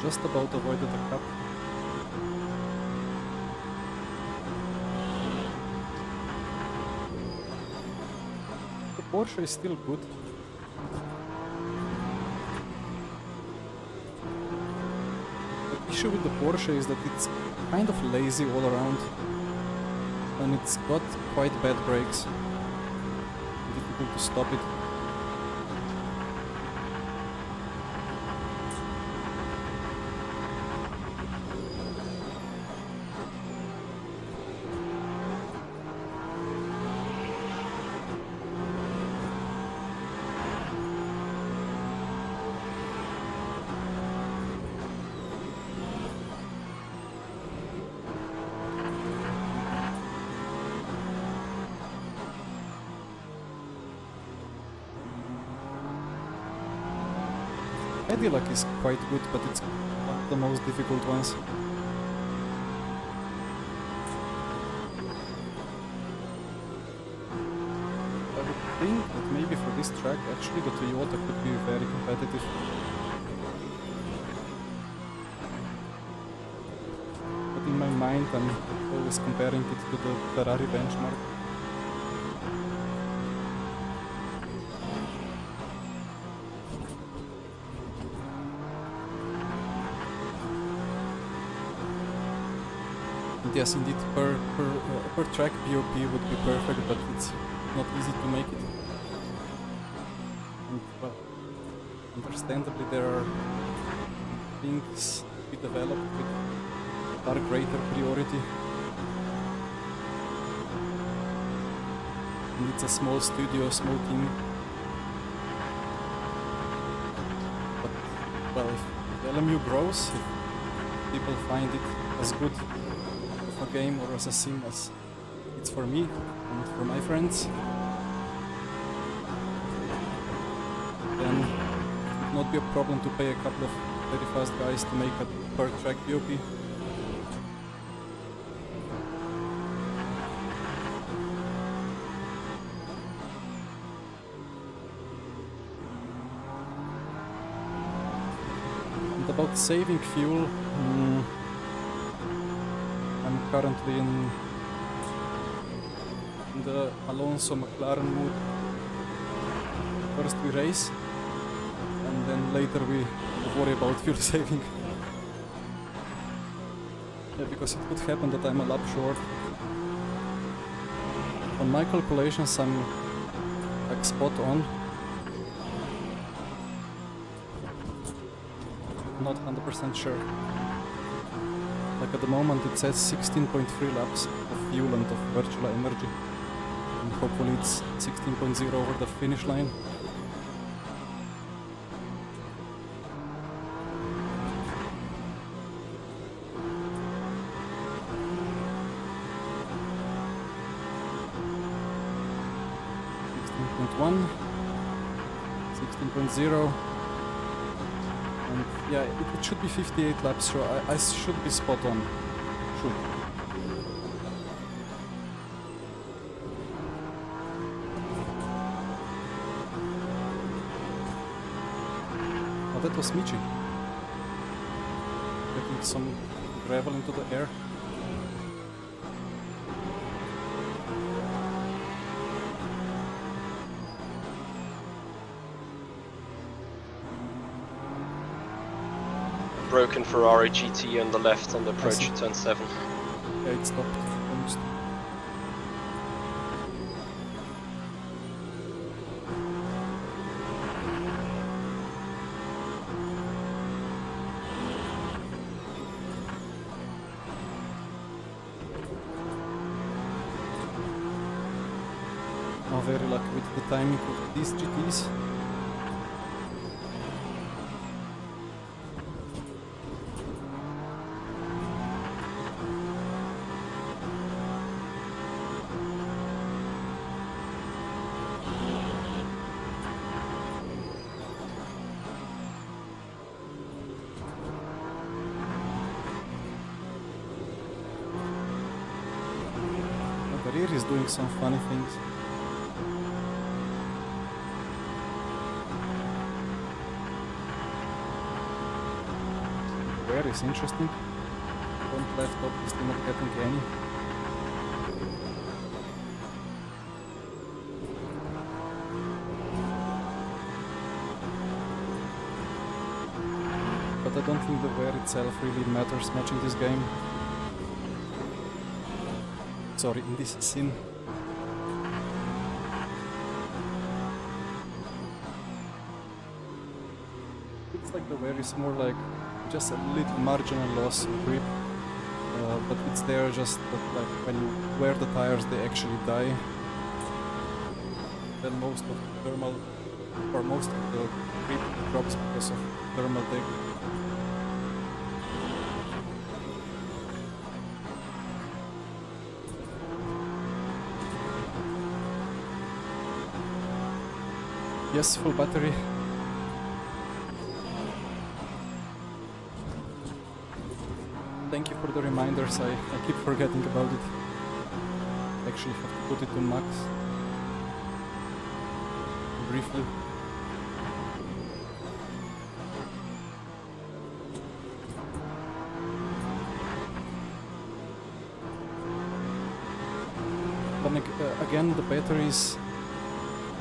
Just about avoided the cup. The Porsche is still good. The issue with the Porsche is that it's kind of lazy all around, and it's got quite bad brakes. Difficult to stop it. Cadillac is quite good, but it's not the most difficult ones. I would think that maybe for this track actually the Toyota could be very competitive. But in my mind I'm always comparing it to the Ferrari benchmark. Yes, indeed, per track BOP would be perfect, but it's not easy to make it. And, well, understandably there are things to be developed with far greater priority. And it's a small studio, small team. But, well, if LMU grows, if people find it as good a game or as a sim as it's for me and for my friends, then it would not be a problem to pay a couple of very fast guys to make a per track BOP. And about saving fuel, I'm currently in the Alonso McLaren mood. First we race, and then later we worry about fuel saving. Yeah, because it could happen that I'm a lap short. On my calculations I'm like spot on. not 100% sure. Like at the moment it says 16.3 laps of fuel and of virtual energy. And hopefully it's 16.0 over the finish line. .1, 16.0, and yeah, it should be 58 laps, so I should be spot on. Should. Oh, that was Michi. Getting some gravel into the air. Broken Ferrari GT on the left on the approach to turn 7. Yeah, it stopped almost. Now very lucky with the timing of these GTs. The rear is doing some funny things. The rear is interesting. Front left obviously not getting any. But I don't think the wear itself really matters much in this game. Sorry, in this scene. It's like the wear is more like just a little marginal loss in grip, but it's there just that like when you wear the tires they actually die. Then most of the thermal, or most of the grip drops because of thermal deg. Yes, full battery. Thank you for the reminders, I keep forgetting about it. Actually have to put it to max. Briefly. But again, the battery is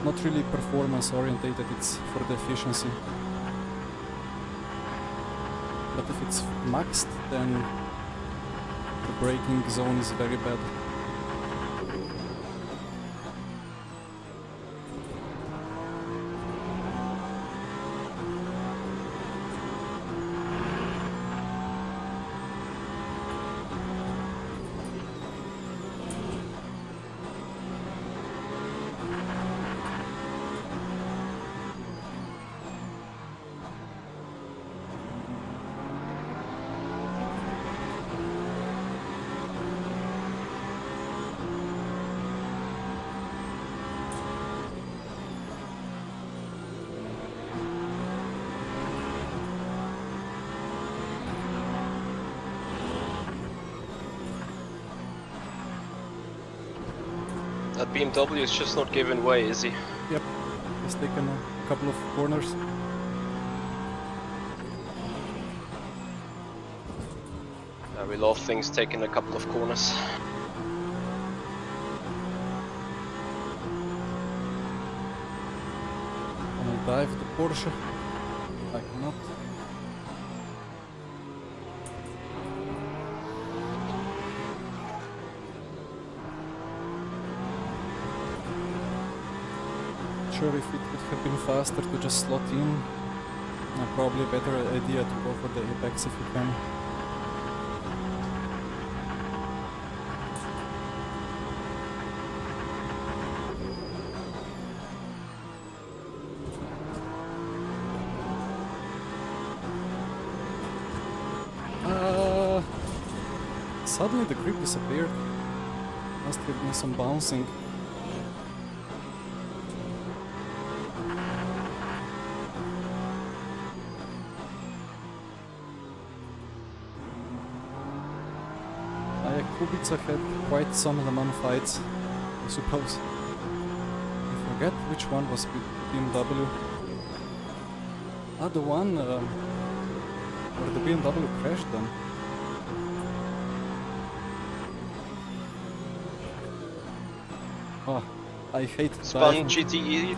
not really performance orientated, it's for the efficiency. But if it's maxed, then the braking zone is very bad. That BMW is just not giving way, is he? Yep, he's taken a couple of corners. We love things taking a couple of corners. Can I dive the Porsche? I cannot. Sure, if it would have been faster to just slot in, Probably a better idea to go for the apex if you can. Suddenly the grip disappeared. Must have been some bouncing. Kubica had quite some Le Mans fights, I suppose. I forget which one was BMW. Ah, the one where the BMW crashed then. Oh, I hate Spun driving. GTE.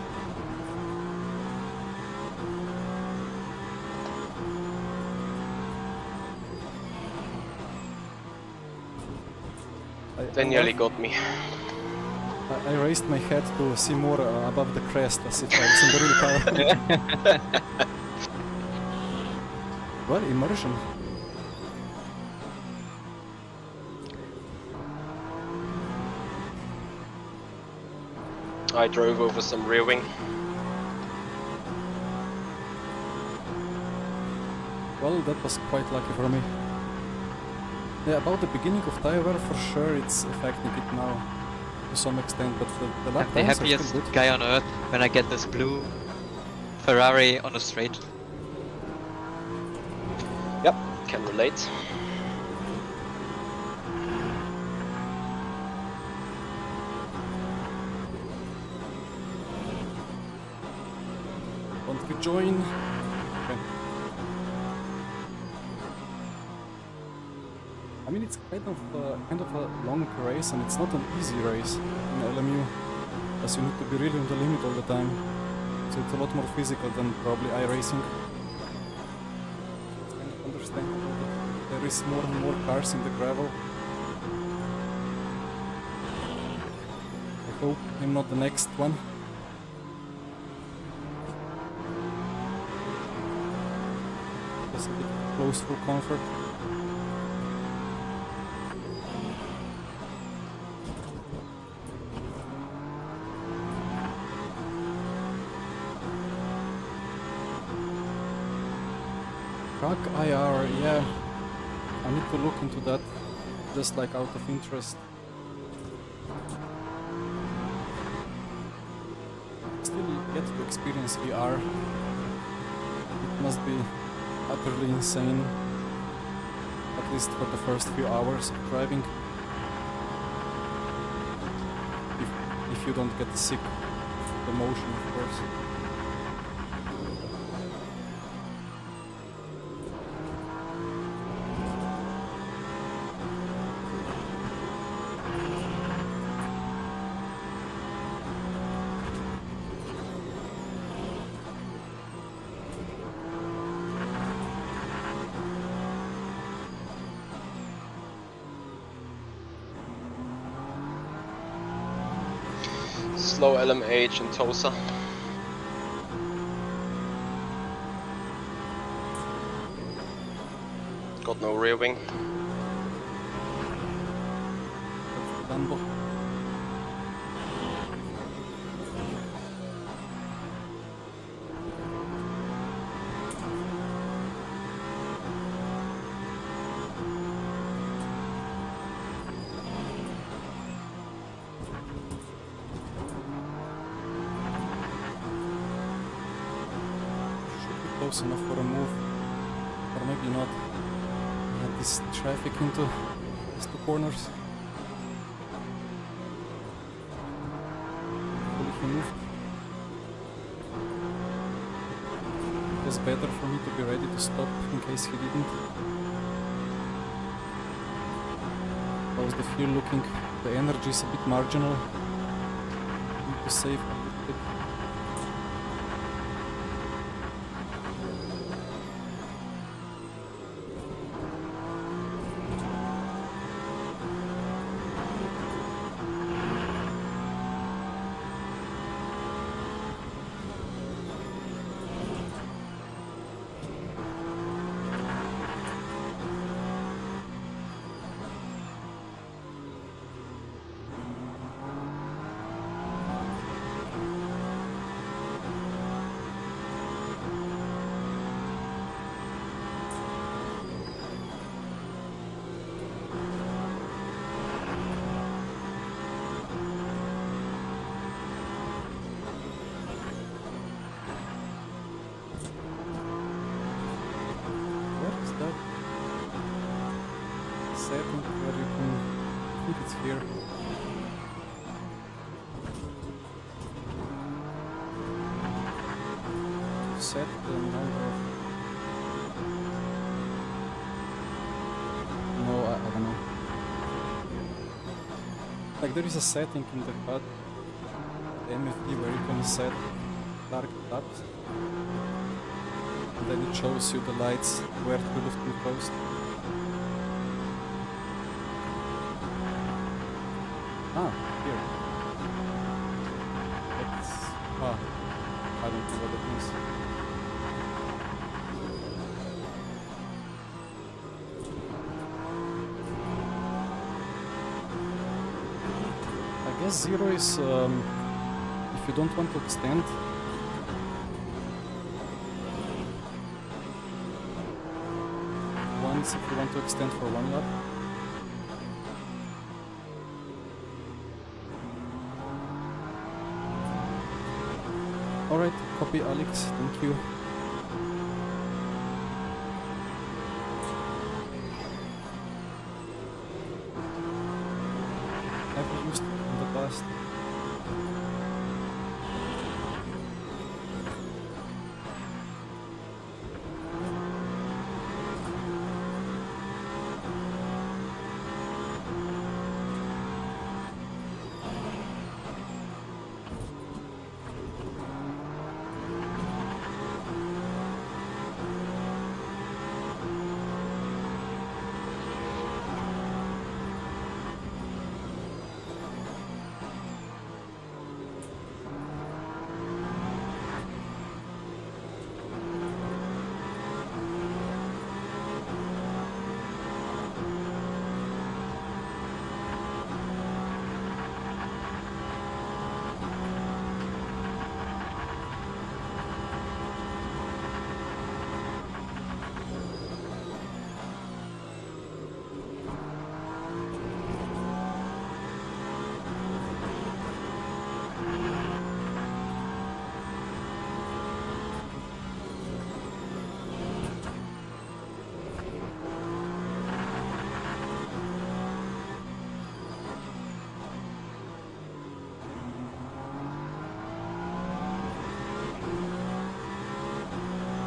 They nearly got me. I raised my head to see more above the crest as if I was in the real car. Well, immersion. I drove over some rear wing. Well, that was quite lucky for me. Yeah, about the beginning of tire wear, for sure it's affecting it now to some extent, but the lap I'm the times are happiest still good. guy on earth when I get this blue Ferrari on a straight. Yep, can relate. Want to join? Okay. I mean, it's kind of a long race, and it's not an easy race in LMU, as you need to be really on the limit all the time. So it's a lot more physical than probably iRacing. It's kind of understandable that there is more and more cars in the gravel. I hope I'm not the next one. Just a bit close for comfort. Track IR, yeah, I need to look into that, just like out of interest. Still yet to experience VR. It must be utterly insane, at least for the first few hours of driving. If you don't get sick of the motion, of course. Slow LMH in Tosa. Got no rear wing. Lambo. Close enough for a move, or maybe not. Add this traffic into these two corners. Hopefully he moved. It's better for me to be ready to stop in case he didn't. How's the fuel looking? The energy is a bit marginal. Need to save a little bit. here. Set the number of... No, I don't know. Like there is a setting in the HUD, the MFD, where you can set dark tabs. And then it shows you the lights where to lift and coast. Ah, here. That's... ah, I don't know what that means. I guess 0 is if you don't want to extend. One is if you want to extend for 1 lap. Alright, copy Alex, thank you. I've used it in the past.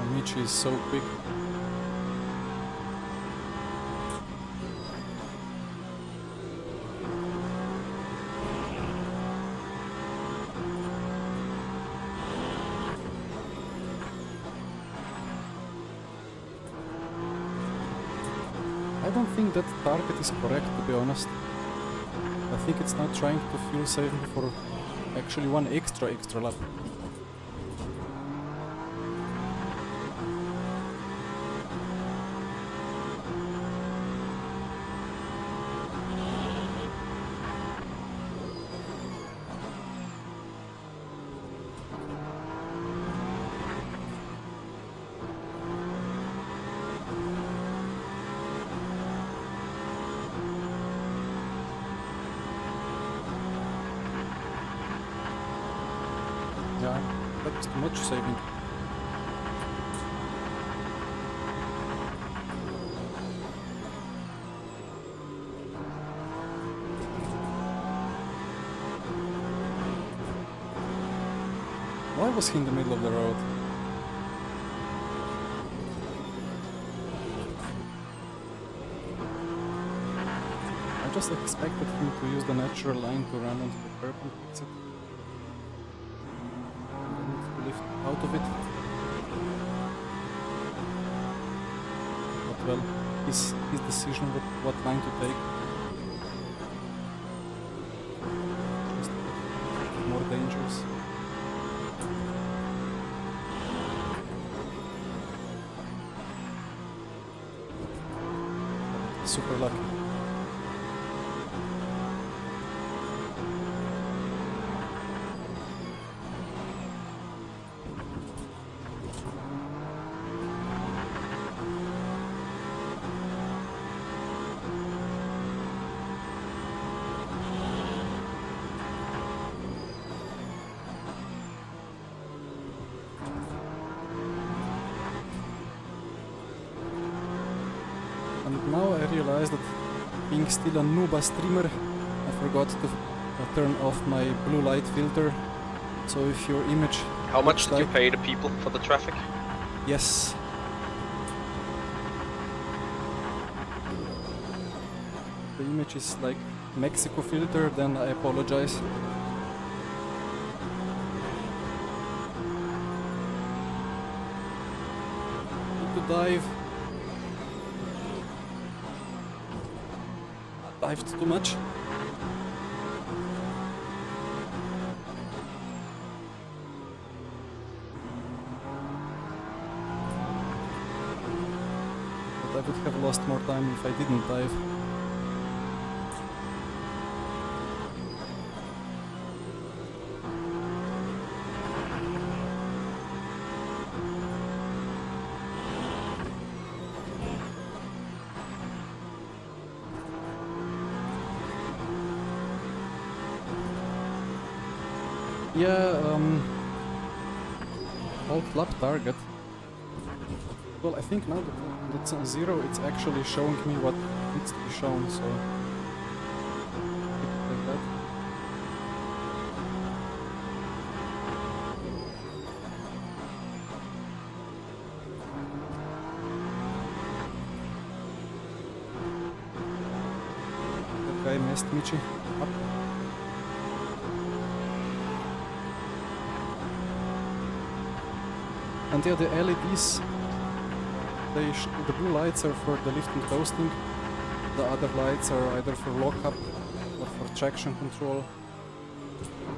Amici is so quick. I don't think that target is correct, to be honest. I think it's not trying to fuel save me for actually one extra lap. Yeah, that's too much saving. Why was he in the middle of the road? I just expected him to use the natural line to run onto the curb and fix it. Lift out of it. But well, his decision what line to take. Just a bit more dangerous. Super lucky. And now I realize that being still a noob streamer, I forgot to turn off my blue light filter. So if your image... How much looks did you like- pay the people for the traffic? Yes. The image is like Mexico filter, then I apologize. Need to dive. I dived too much. But I would have lost more time if I didn't dive. Yeah, hold lap target. Well, I think now that it's on 0, it's actually showing me what needs to be shown, so... keep it like that. That guy messed Michi up. And yeah, the LEDs, the blue lights are for the lift and coasting, the other lights are either for lock-up or for traction control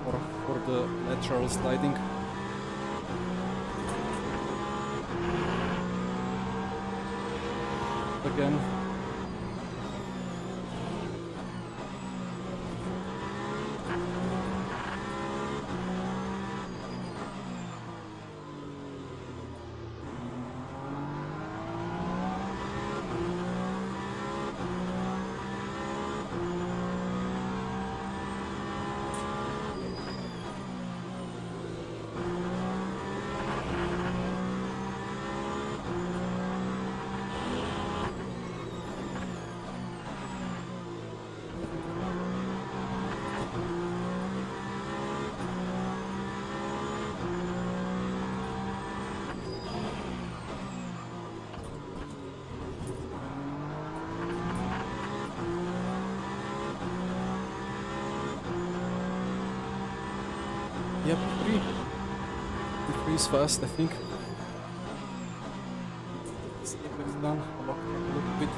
or for the lateral sliding. Again, yep, 3. Decrease fast, I think. Let's see if it's done. Lock it up a little bit.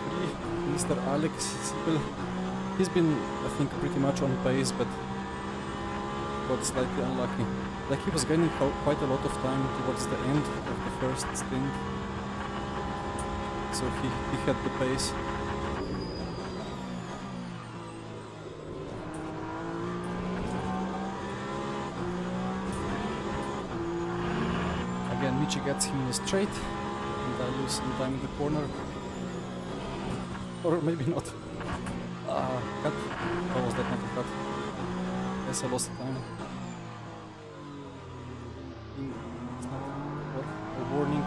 3. Mr. Alex Siebel. He's been, I think, pretty much on pace, but got slightly unlucky. Like, he was gaining quite a lot of time towards the end of the first stint. So he had the pace. Again, Michi gets him in a straight, and I lose some time in the corner. Or maybe not. Cut. Or was that not a cut? Yes, I lost time. It's not a warning.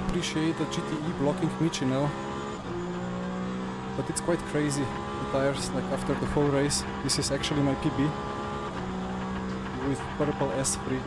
Appreciate the GTE blocking Michi now, but it's quite crazy. The tires, like after the whole race, this is actually my PB with purple S3.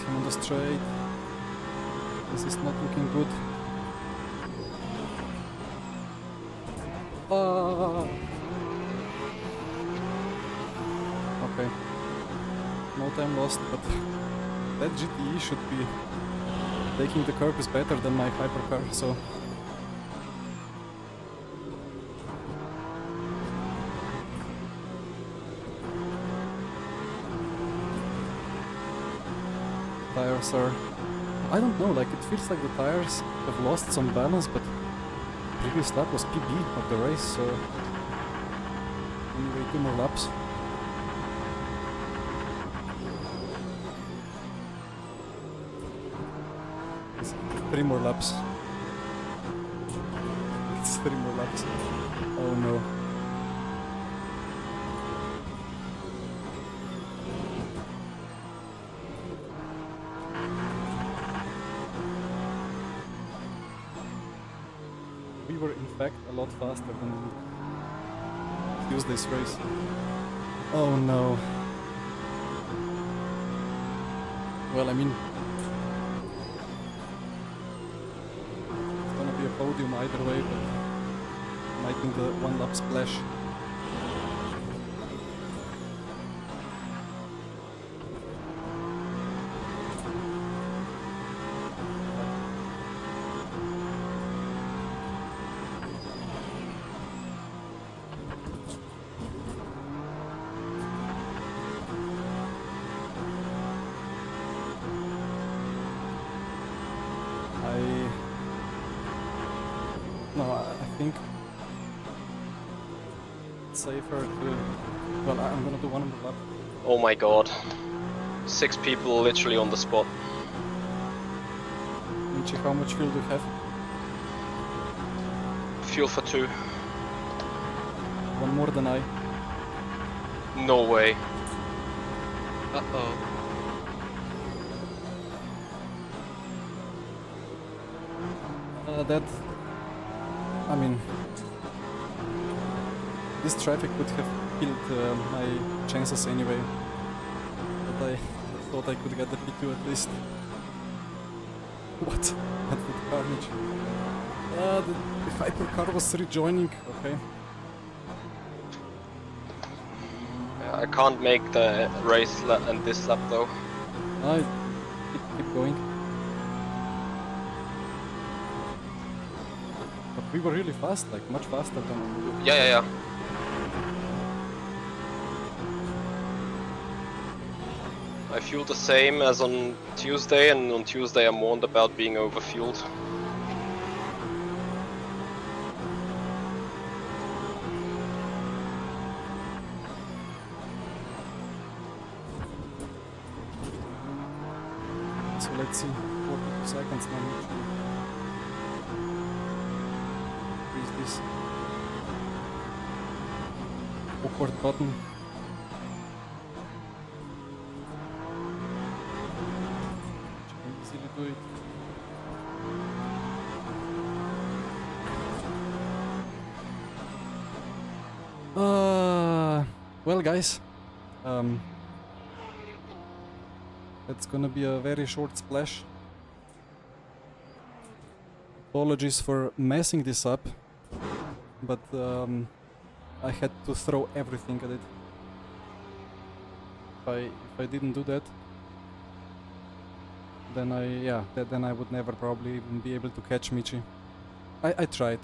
him on the straight. This is not looking good. Okay. No time lost, but that GTE should be taking the curb is better than my Hypercar, so tires are... I don't know, like it feels like the tires have lost some balance, but previous lap was PB of the race, so anyway, 2 more laps. It's 3 more laps. It's 3 more laps. Oh no. We were in fact a lot faster than Tuesday's race. Oh no. Well, I mean, it's gonna be a podium either way, but might need the 1 lap splash. I think it's safer to... Well, I'm gonna do 1 more lap. Oh my god. 6 people literally on the spot. Michi, how much fuel do you have? Fuel for 2. 1 more than I. No way. Uh-oh. That... I mean... This traffic would have killed my chances anyway. But I thought I could get the P2 at least. What? That's the carnage. The Hypercar was rejoining, okay. I can't make the race and this lap though. I keep going. But we were really fast, like much faster than... Yeah. I fueled the same as on Tuesday, and on Tuesday I'm warned about being overfueled. So let's see, 42 seconds now. Increase this awkward button. Can easily do it. Well guys, it's gonna be a very short splash. Apologies for messing this up, but I had to throw everything at it. If I didn't do that, then then I would never probably even be able to catch Michi. I tried.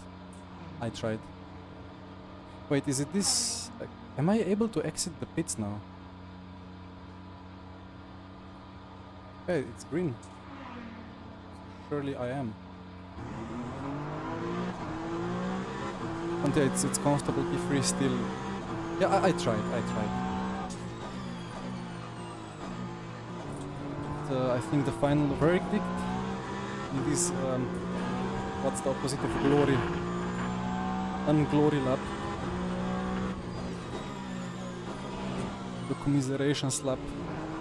Wait, is it this? Am I able to exit the pits now? Hey, it's green. Surely I am. And yeah, it's comfortable P3 still. Yeah, I tried. But, I think the final verdict in this, what's the opposite of glory? Unglory lap. The commiseration slap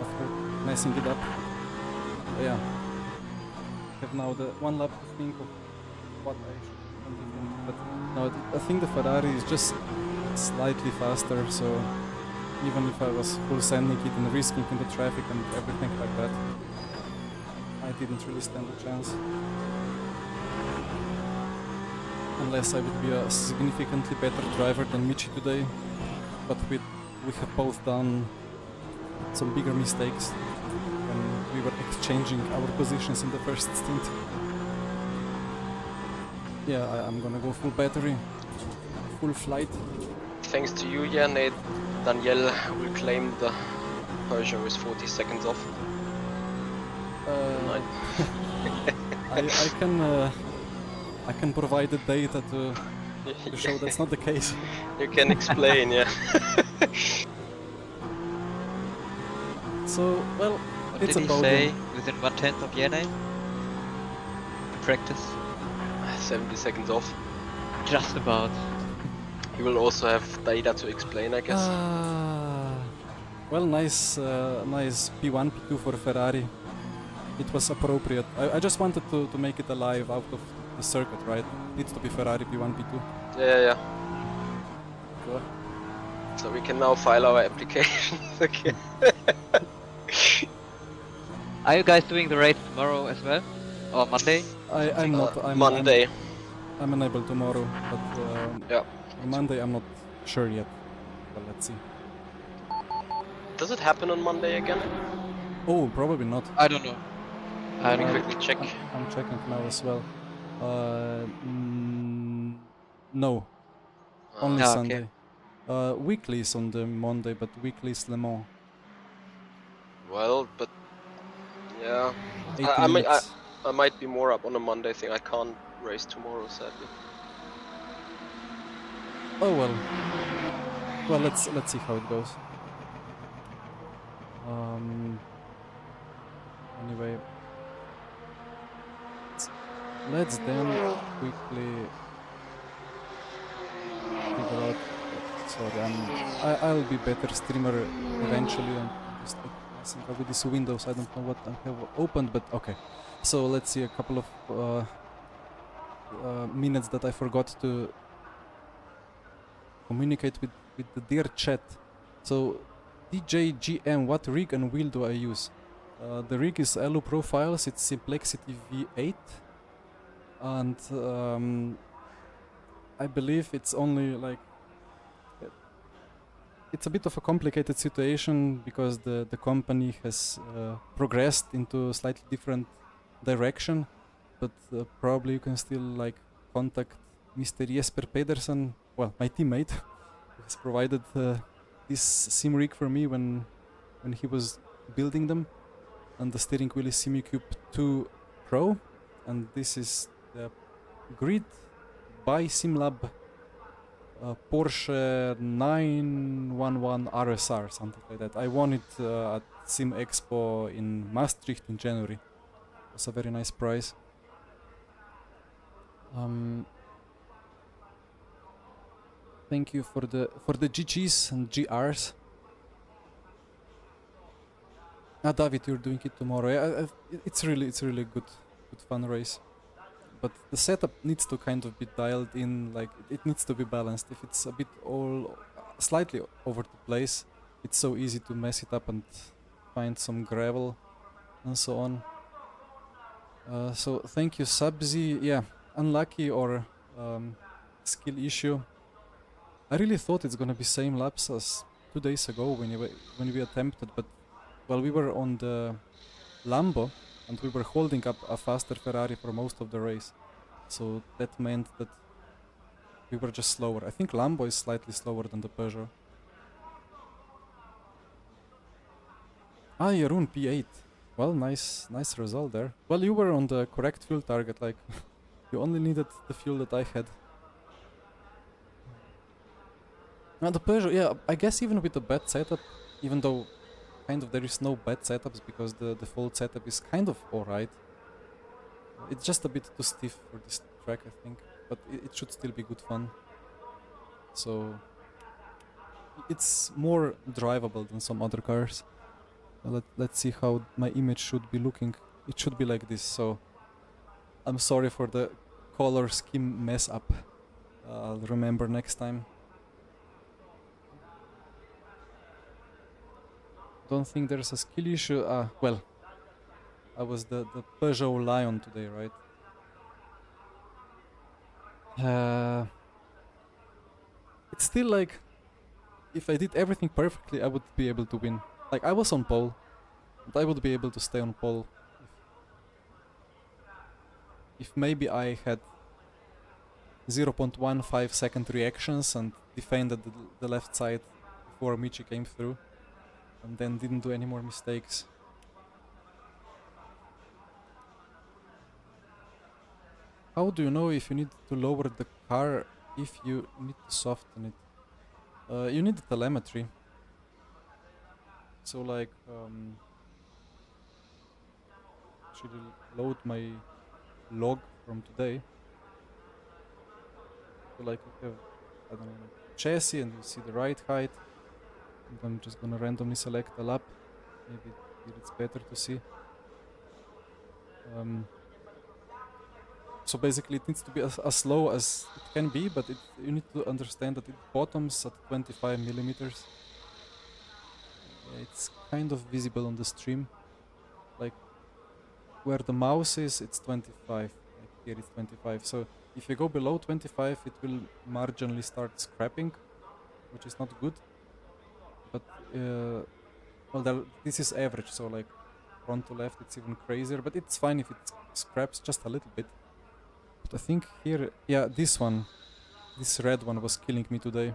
after messing it up. Yeah. Have now the 1 lap to think of what I should continue. But no, I think the Ferrari is just slightly faster, so even if I was full sending it and risking in the traffic and everything like that, I didn't really stand a chance. Unless I would be a significantly better driver than Michi today. But we have both done some bigger mistakes when we were exchanging our positions in the first stint. Yeah, I'm gonna go full battery, full flight. Thanks to you, Jan, Daniel will claim the Peugeot is 40 seconds off. I can provide the data to show that's not the case. You can explain, yeah. So, well, What it's did he about say? Within 1/10 of Jene? In practice? 70 seconds off. Just about. He will also have data to explain, I guess. Well, nice P1, P2 for Ferrari. It was appropriate. I just wanted to make it alive out of the circuit, right? Needs to be Ferrari P1, P2. Yeah. Sure. So we can now file our applications again. Are you guys doing the race tomorrow as well? Or Monday? I'm not. Monday. I'm unable tomorrow, but Yeah. Monday I'm not sure yet. But let's see. Does it happen on Monday again? Oh, probably not. I don't know. Let me quickly check. I'm checking now as well. No, only Ah, Sunday. Weekly is on the Monday, but weekly is Le Mans. Well, but yeah, 80 minutes. I might be more up on a Monday thing. I can't race tomorrow, sadly. Oh well. Well, let's see how it goes. Anyway, let's then quickly figure out. Sorry, I'll be better streamer eventually. I'm just messing up with these windows. I don't know what I have opened, but okay. So let's see a couple of minutes that I forgot to communicate with the dear chat. So DJGM, what rig and wheel do I use? The rig is Elu Profiles, it's Simplexity V8, and I believe it's only like it's a bit of a complicated situation because the company has progressed into a slightly different direction, but probably you can still like contact Mr. Jesper Pedersen, well, my teammate, who has provided this sim rig for me when he was building them. And the steering wheel is SimuCube 2 Pro, and this is the grid by SimLab Porsche 911 RSR, something like that. I won it at Sim Expo in Maastricht in January. It was a very nice prize. Thank you for the GGs and GRs. David, you're doing it tomorrow. Yeah, it's really good fun race. But the setup needs to kind of be dialed in, like it needs to be balanced. If it's a bit all slightly over the place, it's so easy to mess it up and find some gravel and so on. So thank you, Subzi. Yeah, unlucky or skill issue. I really thought it's gonna be same laps as 2 days ago when we attempted, but well, we were on the Lambo and we were holding up a faster Ferrari for most of the race. So that meant that we were just slower. I think Lambo is slightly slower than the Peugeot. Ah, Jeroen P8. Well, nice result there. Well, you were on the correct fuel target, like you only needed the fuel that I had. Now the Peugeot, yeah, I guess even with the bad setup, even though kind of there is no bad setups because the default setup is kind of alright. It's just a bit too stiff for this track, I think, but it should still be good fun. So it's more drivable than some other cars. Let's see how my image should be looking. It should be like this, so I'm sorry for the color scheme mess up. I'll remember next time. Don't think there's a skill issue. Well, I was the Peugeot Lion today, right? It's still like, if I did everything perfectly, I would be able to win. Like, I was on pole, but I would be able to stay on pole if maybe I had 0.15 second reactions and defended the left side before Michi came through, and then didn't do any more mistakes. How do you know if you need to lower the car if you need to soften it? You need the telemetry. So like, actually load my log from today. So like you have, I don't know, like chassis, and you see the ride height. And I'm just gonna randomly select a lap. Maybe here it's better to see. So basically it needs to be as low as it can be, but you need to understand that it bottoms at 25 millimeters. Yeah, it's kind of visible on the stream. Like where the mouse is, it's 25. Like here it's 25. So if you go below 25, it will marginally start scrapping, which is not good. But well, this is average, so like front to left, it's even crazier. But it's fine if it scraps just a little bit. But I think here, yeah, this red one was killing me today,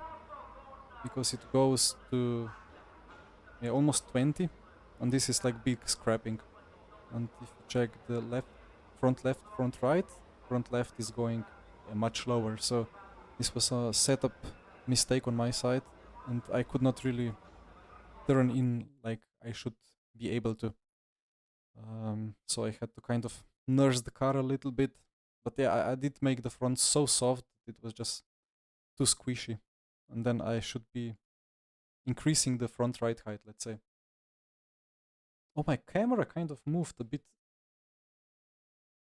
because it goes to almost 20, and this is like big scrapping. And if you check the front left, front left is going much lower. So this was a setup mistake on my side, and I could not really turn in like I should be able to. So I had to kind of nurse the car a little bit. But yeah, I did make the front so soft, it was just too squishy. And then I should be increasing the front ride height, let's say. Oh, my camera kind of moved a bit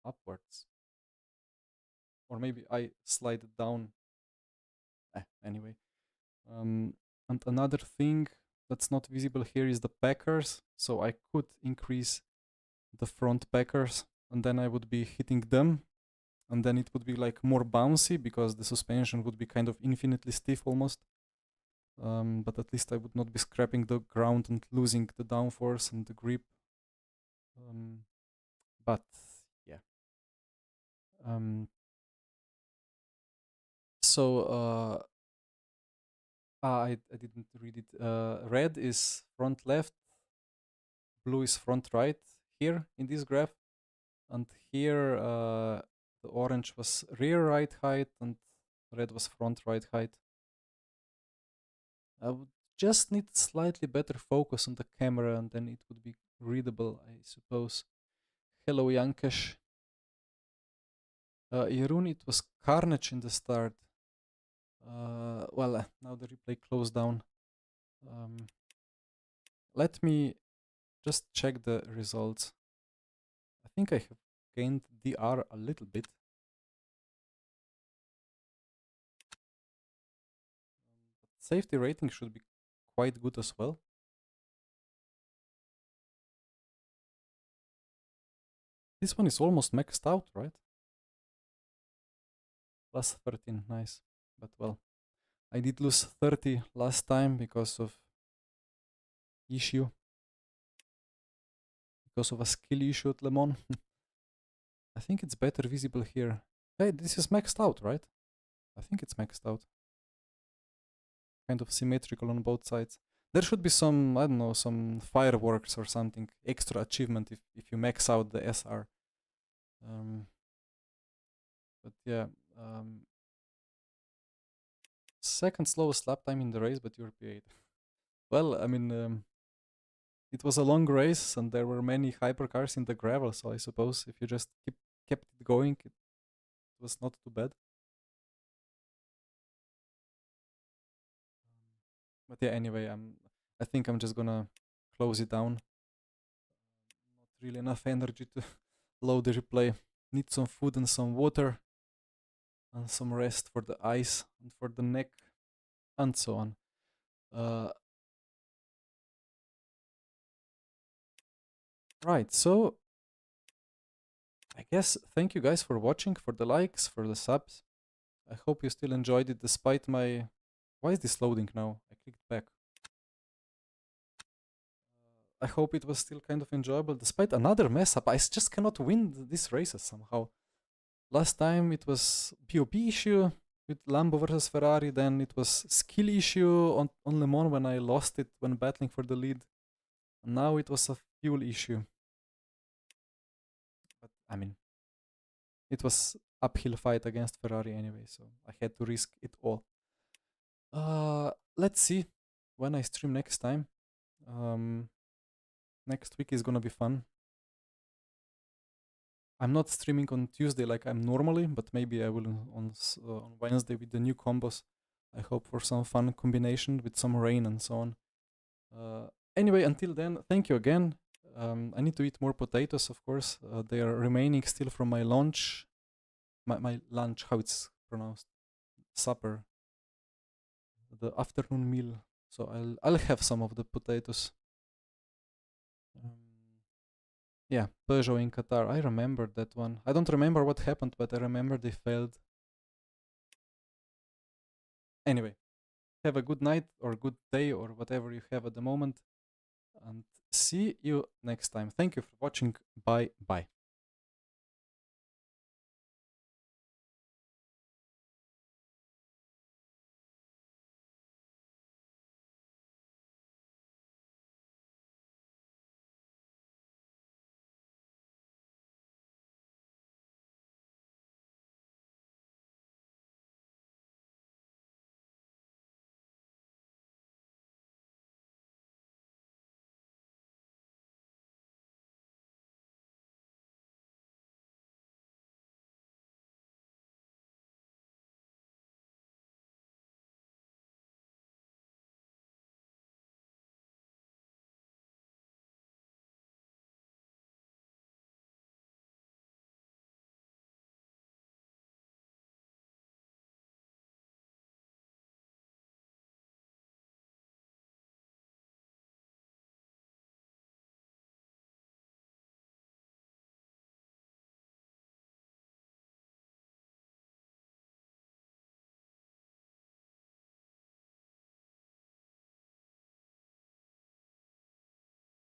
upwards. Or maybe I slide it down. Anyway. And another thing that's not visible here is the packers. So I could increase the front packers, and then I would be hitting them. And then it would be like more bouncy, because the suspension would be kind of infinitely stiff almost. But at least I would not be scraping the ground and losing the downforce and the grip. But yeah. So I didn't read it. Red is front left, blue is front right here in this graph, and here the orange was rear right height and red was front right height. I would just need slightly better focus on the camera, and then it would be readable, I suppose. Hello, Yankesh. Jeroen, it was carnage in the start. Well, now the replay closed down. Let me just check the results. I think I have gained DR a little bit. Safety rating should be quite good as well. This one is almost maxed out, right? Plus 13, nice. But well, I did lose 30 last time because of issue. Because of a skill issue at Le Mans. I think it's better visible here. Hey, this is maxed out, right? I think it's maxed out. Kind of symmetrical on both sides. There should be some, I don't know, some fireworks or something, extra achievement if you max out the SR. But yeah, second slowest lap time in the race, but you're P8. Well, I mean, it was a long race and there were many hypercars in the gravel, so I suppose if you just kept it going, it was not too bad. But yeah, anyway, I think I'm just gonna close it down. Not really enough energy to load the replay. Need some food and some water, and some rest for the eyes and for the neck, and so on. Right, so I guess thank you guys for watching, for the likes, for the subs. I hope you still enjoyed it despite my... Why is this loading now? I clicked back. I hope it was still kind of enjoyable despite another mess up. I just cannot win these races somehow. Last time it was POP issue with Lambo versus Ferrari, then it was skill issue on Le Mans when I lost it when battling for the lead. And now it was a fuel issue. But I mean, it was uphill fight against Ferrari anyway, so I had to risk it all. Let's see when I stream next time. Next week is gonna be fun. I'm not streaming on Tuesday like I'm normally, but maybe I will on Wednesday with the new combos. I hope for some fun combination with some rain and so on. Anyway, until then, thank you again. I need to eat more potatoes, of course. They are remaining still from my lunch. My lunch, how it's pronounced, supper, the afternoon meal. So I'll have some of the potatoes. Yeah, Peugeot in Qatar. I remember that one. I don't remember what happened, but I remember they failed. Anyway, have a good night or good day or whatever you have at the moment. And see you next time. Thank you for watching. Bye. Bye.